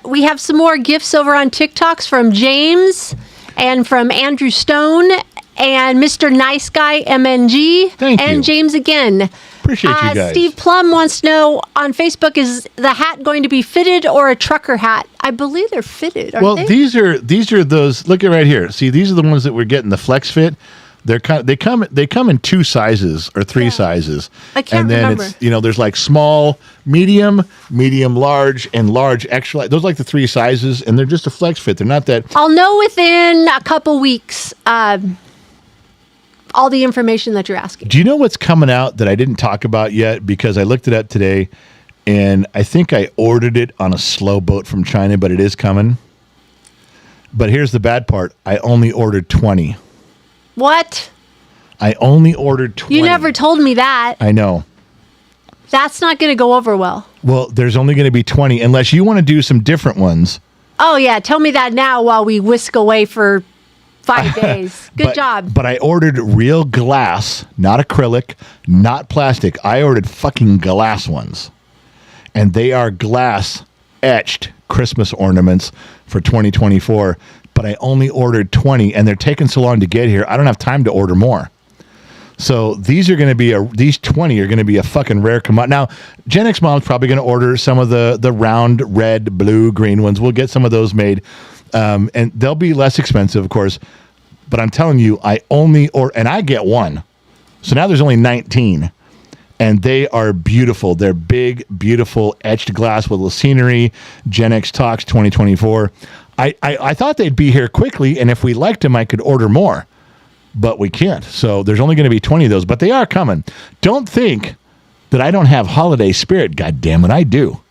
We have some more gifts over on TikToks from James and from Andrew Stone and Mr. Nice Guy MNG. Thank you. And James again. Appreciate you guys. Steve Plum wants to know on Facebook, is the hat going to be fitted or a trucker hat? I believe they're fitted, aren't they? These are those. Look at right here. See, these are the ones that we're getting the flex fit. They come in 2 sizes or 3 sizes. I can't remember. And then it's, there's like small, medium, large, and large extra. Those are like the 3 sizes, and they're just a flex fit. They're not that. I'll know within a couple weeks all the information that you're asking. Do you know what's coming out that I didn't talk about yet? Because I looked it up today, and I think I ordered it on a slow boat from China, but it is coming. But here's the bad part. I only ordered 20. What? I only ordered 20. You never told me that. I know. That's not going to go over well. Well, there's only going to be 20 unless you want to do some different ones. Oh, yeah. Tell me that now while we whisk away for 5 days. Good job. But I ordered real glass, not acrylic, not plastic. I ordered fucking glass ones. And they are glass etched Christmas ornaments for 2024. But I only ordered 20, and they're taking so long to get here. I don't have time to order more. So these 20 are going to be a fucking rare commodity. Now, Gen X Mom's probably going to order some of the round, red, blue, green ones. We'll get some of those made, and they'll be less expensive, of course. But I'm telling you, and I get one. So now there's only 19. And they are beautiful. They're big, beautiful, etched glass with little scenery. Gen X Talks 2024. I thought they'd be here quickly, and if we liked them, I could order more. But we can't. So there's only going to be 20 of those. But they are coming. Don't think that I don't have holiday spirit. God damn it, I do.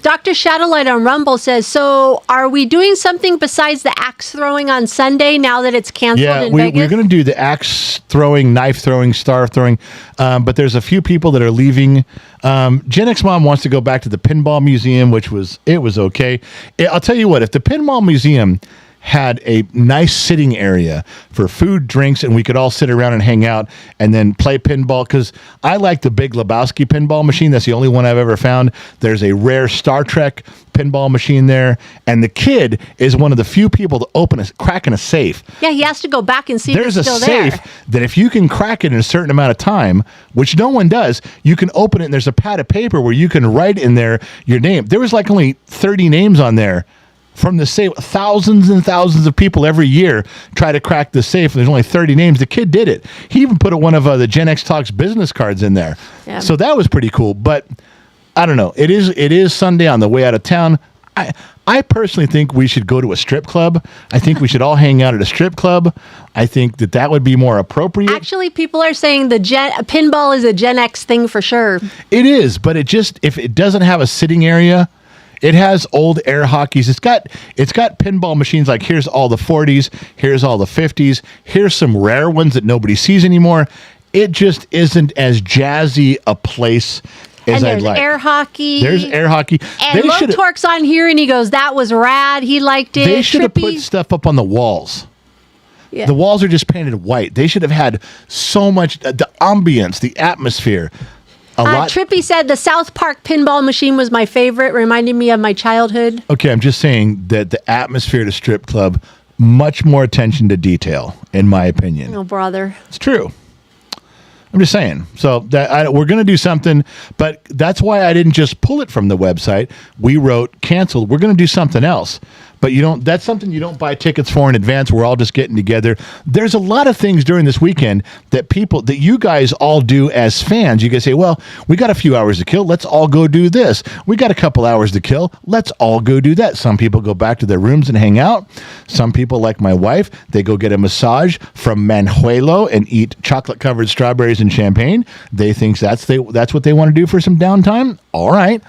Dr. Shadowlight on Rumble says, so are we doing something besides the axe throwing on Sunday now that it's canceled in Vegas? We're going to do the axe throwing, knife throwing, star throwing. But there's a few people that are leaving. Gen X Mom wants to go back to the Pinball Museum, which was okay. I'll tell you what, if the Pinball Museum had a nice sitting area for food, drinks, and we could all sit around and hang out and then play pinball, because I like the Big Lebowski pinball machine. That's the only one I've ever found. There's a rare Star Trek pinball machine there, and the kid is one of the few people to crack in a safe. Yeah, he has to go back and see if There's it's still a safe that if you can crack it in a certain amount of time, which no one does, you can open it, and there's a pad of paper where you can write in there your name. There was like only 30 names on there. From the safe, thousands and thousands of people every year try to crack the safe. There's only 30 names. The kid did it. He even put one of the Gen X Talks business cards in there. Yeah. So that was pretty cool. But I don't know. It is Sunday on the way out of town. I personally think we should go to a strip club. I think we should all hang out at a strip club. I think that would be more appropriate. Actually, people are saying pinball is a Gen X thing for sure. It is, but if it doesn't have a sitting area. It has old air hockeys. It's got pinball machines like here's all the 40s, here's all the 50s, here's some rare ones that nobody sees anymore. It just isn't as jazzy a place as I'd like. Air hockey. There's air hockey. And Low Torque's on here and he goes, that was rad. He liked it. They should have put stuff up on the walls. Yeah. The walls are just painted white. They should have had so much, the ambience, the atmosphere. Trippy said the South Park pinball machine was my favorite, reminding me of my childhood. Okay, I'm just saying that the atmosphere at a strip club, much more attention to detail, in my opinion. Oh, brother. It's true. I'm just saying. So we're going to do something, but that's why I didn't just pull it from the website. We wrote canceled. We're going to do something else. But that's something you don't buy tickets for in advance. We're all just getting together. There's a lot of things during this weekend that you guys all do as fans. You guys say, well, we got a few hours to kill. Let's all go do this. We got a couple hours to kill. Let's all go do that. Some people go back to their rooms and hang out. Some people, like my wife, they go get a massage from Manjuelo and eat chocolate-covered strawberries and champagne. They think that's what they want to do for some downtime. All right.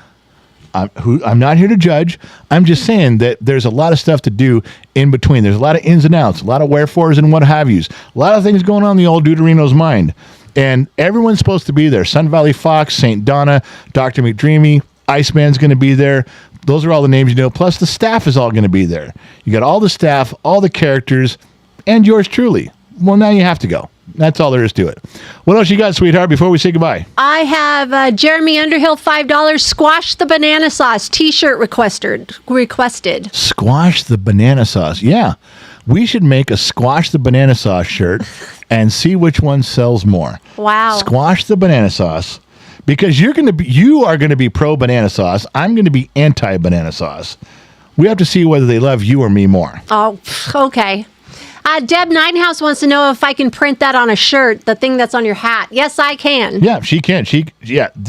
I'm not here to judge. I'm just saying that there's a lot of stuff to do in between. There's a lot of ins and outs, a lot of wherefores and what have yous. A lot of things going on in the old Deuterino's mind. And everyone's supposed to be there. Sun Valley Fox, St. Donna, Dr. McDreamy, Iceman's going to be there. Those are all the names you know. Plus, the staff is all going to be there. You got all the staff, all the characters, and yours truly. Well, now you have to go. That's all there is to it. What else you got, sweetheart, before we say goodbye? I have Jeremy Underhill, $5. Squash the banana sauce T-shirt requested. Squash the banana sauce. Yeah. We should make a squash the banana sauce shirt and see which one sells more. Wow. Squash the banana sauce. Because you are going to be pro banana sauce. I'm going to be anti banana sauce. We have to see whether they love you or me more. Oh, okay. Deb Ninehouse wants to know if I can print that on a shirt, the thing that's on your hat. Yes, I can. Yeah, she can.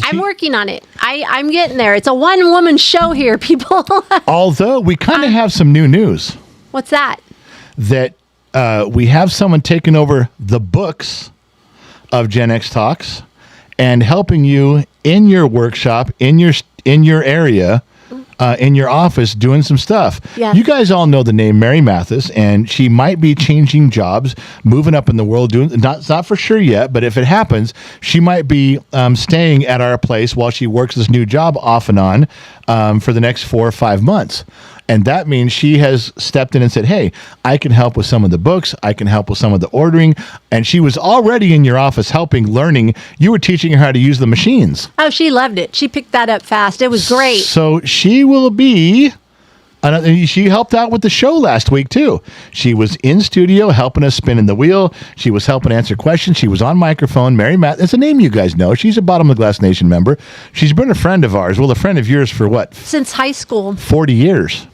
I'm working on it. I'm getting there. It's a one-woman show here, people. Although we kind of have some new news. What's that? That we have someone taking over the books of Gen X Talks and helping you in your workshop, in your area, in your office, doing some stuff. Yeah. You guys all know the name Mary Mathis, and she might be changing jobs, moving up in the world. It's not for sure yet, but if it happens, she might be staying at our place while she works this new job off and on for the next 4 or 5 months. And that means she has stepped in and said, hey, I can help with some of the books. I can help with some of the ordering. And she was already in your office helping, learning. You were teaching her how to use the machines. Oh, she loved it. She picked that up fast. It was great. So she will be... she helped out with the show last week, too. She was in studio helping us spinning the wheel. She was helping answer questions. She was on microphone. Mary Matt, it's a name you guys know. She's a Bottom of the Glass Nation member. She's been a friend of ours. Well, a friend of yours for what? Since high school. 40 years.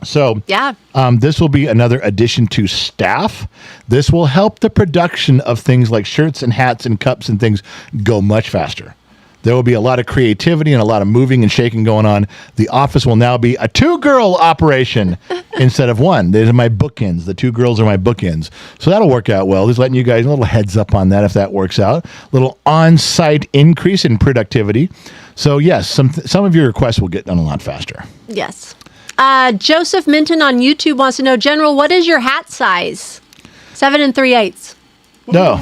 So yeah, this will be another addition to staff. This will help the production of things like shirts and hats and cups and things go much faster. There will be a lot of creativity and a lot of moving and shaking going on. The office will now be a 2-girl operation instead of one. These are my bookends. The 2 girls are my bookends. So that'll work out well. Just letting you guys a little heads up on that if that works out. A little on-site increase in productivity. So yes, some of your requests will get done a lot faster. Yes. Joseph Minton on YouTube wants to know, General, what is your hat size? 7 3/8. No.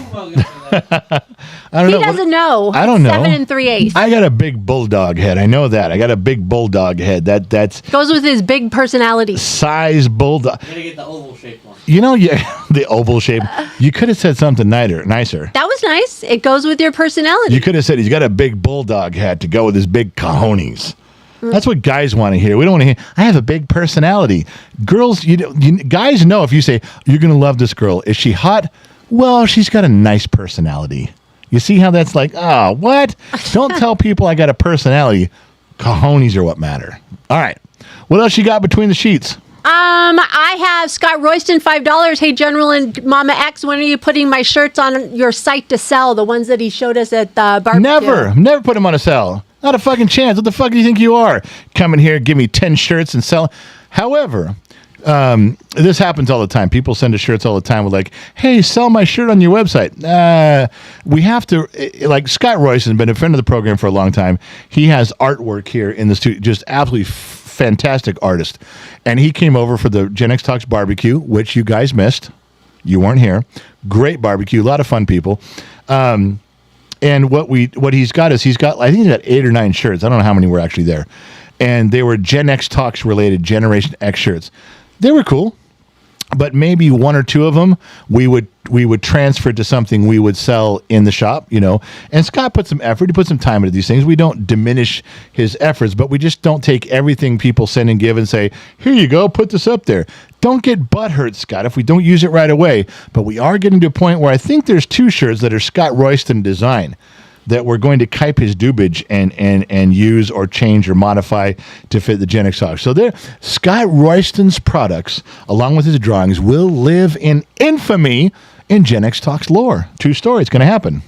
I don't know. He doesn't know. I don't know. 7 3/8. I got a big bulldog head. I know that. I got a big bulldog head. That's goes with his big personality. Size bulldog. You gotta get the oval shaped one. You know, the oval shape. You could have said something nicer. That was nice. It goes with your personality. You could have said he's got a big bulldog head to go with his big cojones. That's what guys want to hear. We don't want to hear, I have a big personality. Girls, guys know if you say, you're going to love this girl. Is she hot? Well, she's got a nice personality. You see how that's like, what? Don't tell people I got a personality. Cojones are what matter. All right. What else you got between the sheets? I have Scott Royston, $5. Hey, General and Mama X, when are you putting my shirts on your site to sell? The ones that he showed us at the barbecue. Never put them on a sale. Not a fucking chance. What the fuck do you think you are? Come in here, give me 10 shirts and sell. However, this happens all the time. People send us shirts all the time with like, hey, sell my shirt on your website. We have to, like Scott Royce has been a friend of the program for a long time. He has artwork here in the studio, just absolutely fantastic artist. And he came over for the Gen X Talks barbecue, which you guys missed. You weren't here. Great barbecue, a lot of fun people. And what he's got is I think he's got 8 or 9 shirts. I don't know how many were actually there. And they were Gen X Talks related Generation X shirts. They were cool, but maybe 1 or 2 of them we would transfer to something we would sell in the shop, And Scott put some effort, he put some time into these things. We don't diminish his efforts, but we just don't take everything people send and give and say, here you go, put this up there. Don't get butthurt, Scott, if we don't use it right away. But we are getting to a point where I think there's 2 shirts that are Scott Royston design that we're going to kipe his dubage and use or change or modify to fit the Gen X Talk. So there, Scott Royston's products, along with his drawings, will live in infamy in Gen X Talks lore. True story. It's going to happen.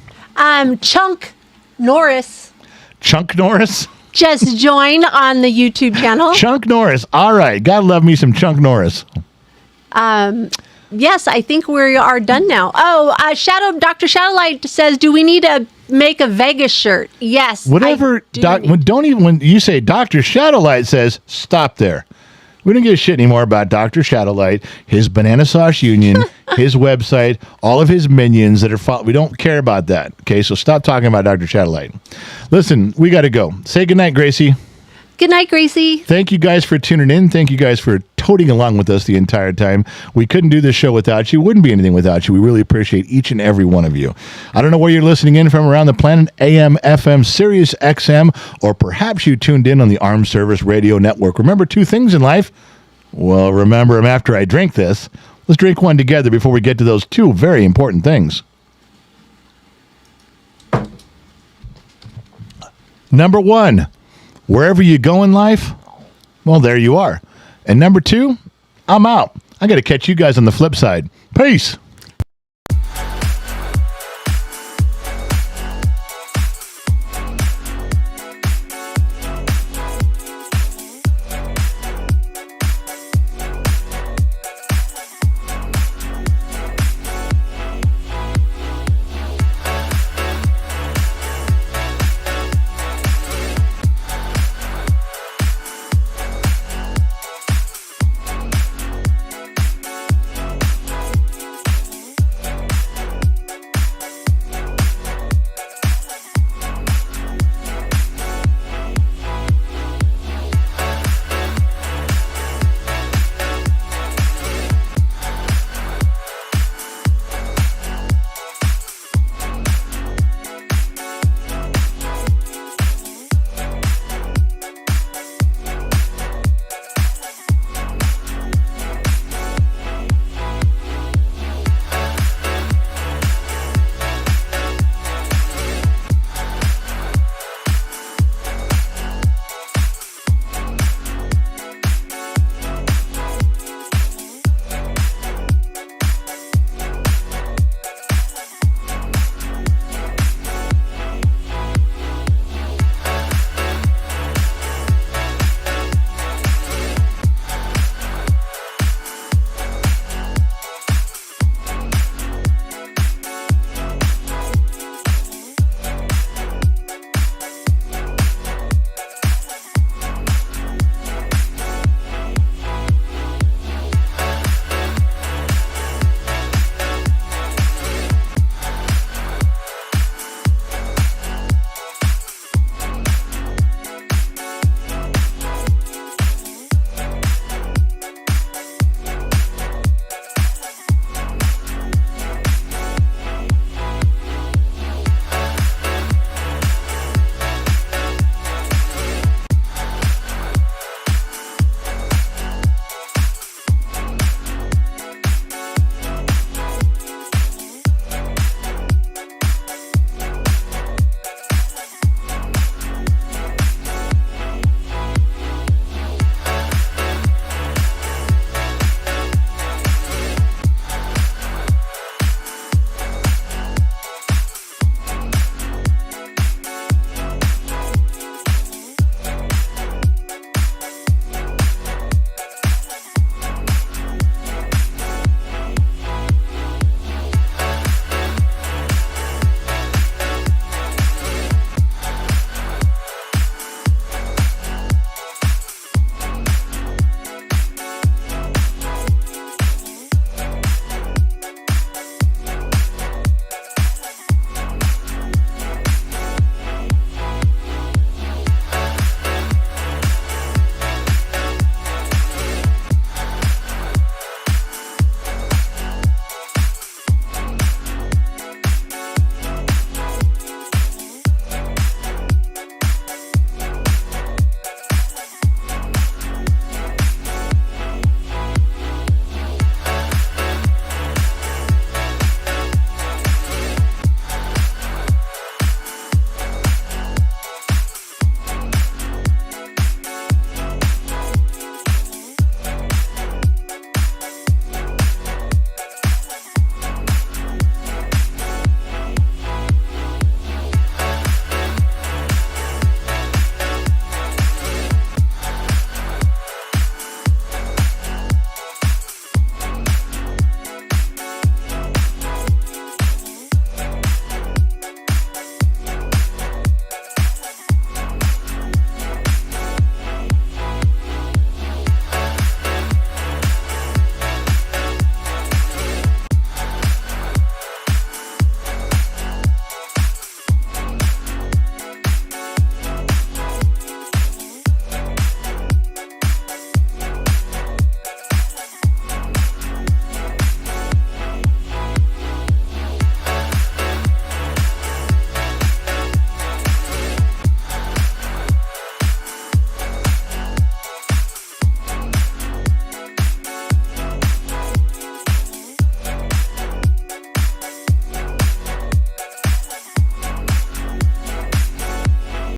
Chunk Norris. Chunk Norris? Just joined on the YouTube channel. Chunk Norris. All right. Gotta love me some Chunk Norris. Yes, I think we are done now. Oh, Dr. Shadowlight says, do we need a make a Vegas shirt. Yes. Whatever. When you say Dr. Shadowlight says, stop there. We don't give a shit anymore about Dr. Shadowlight, his Banana Sauce Union, his website, all of his minions that are we don't care about that. Okay, so stop talking about Dr. Shadowlight. Listen, we got to go. Say goodnight, Gracie. Good night, Gracie. Thank you guys for tuning in. Thank you guys for toting along with us the entire time. We couldn't do this show without you. Wouldn't be anything without you. We really appreciate each and every one of you. I don't know where you're listening in from around the planet, AM, FM, Sirius XM, or perhaps you tuned in on the Armed Service Radio Network. Remember two things in life? Well, remember them after I drink this. Let's drink one together before we get to those two very important things. Number one, wherever you go in life, well, there you are. And number two, I'm out. I got to catch you guys on the flip side. Peace.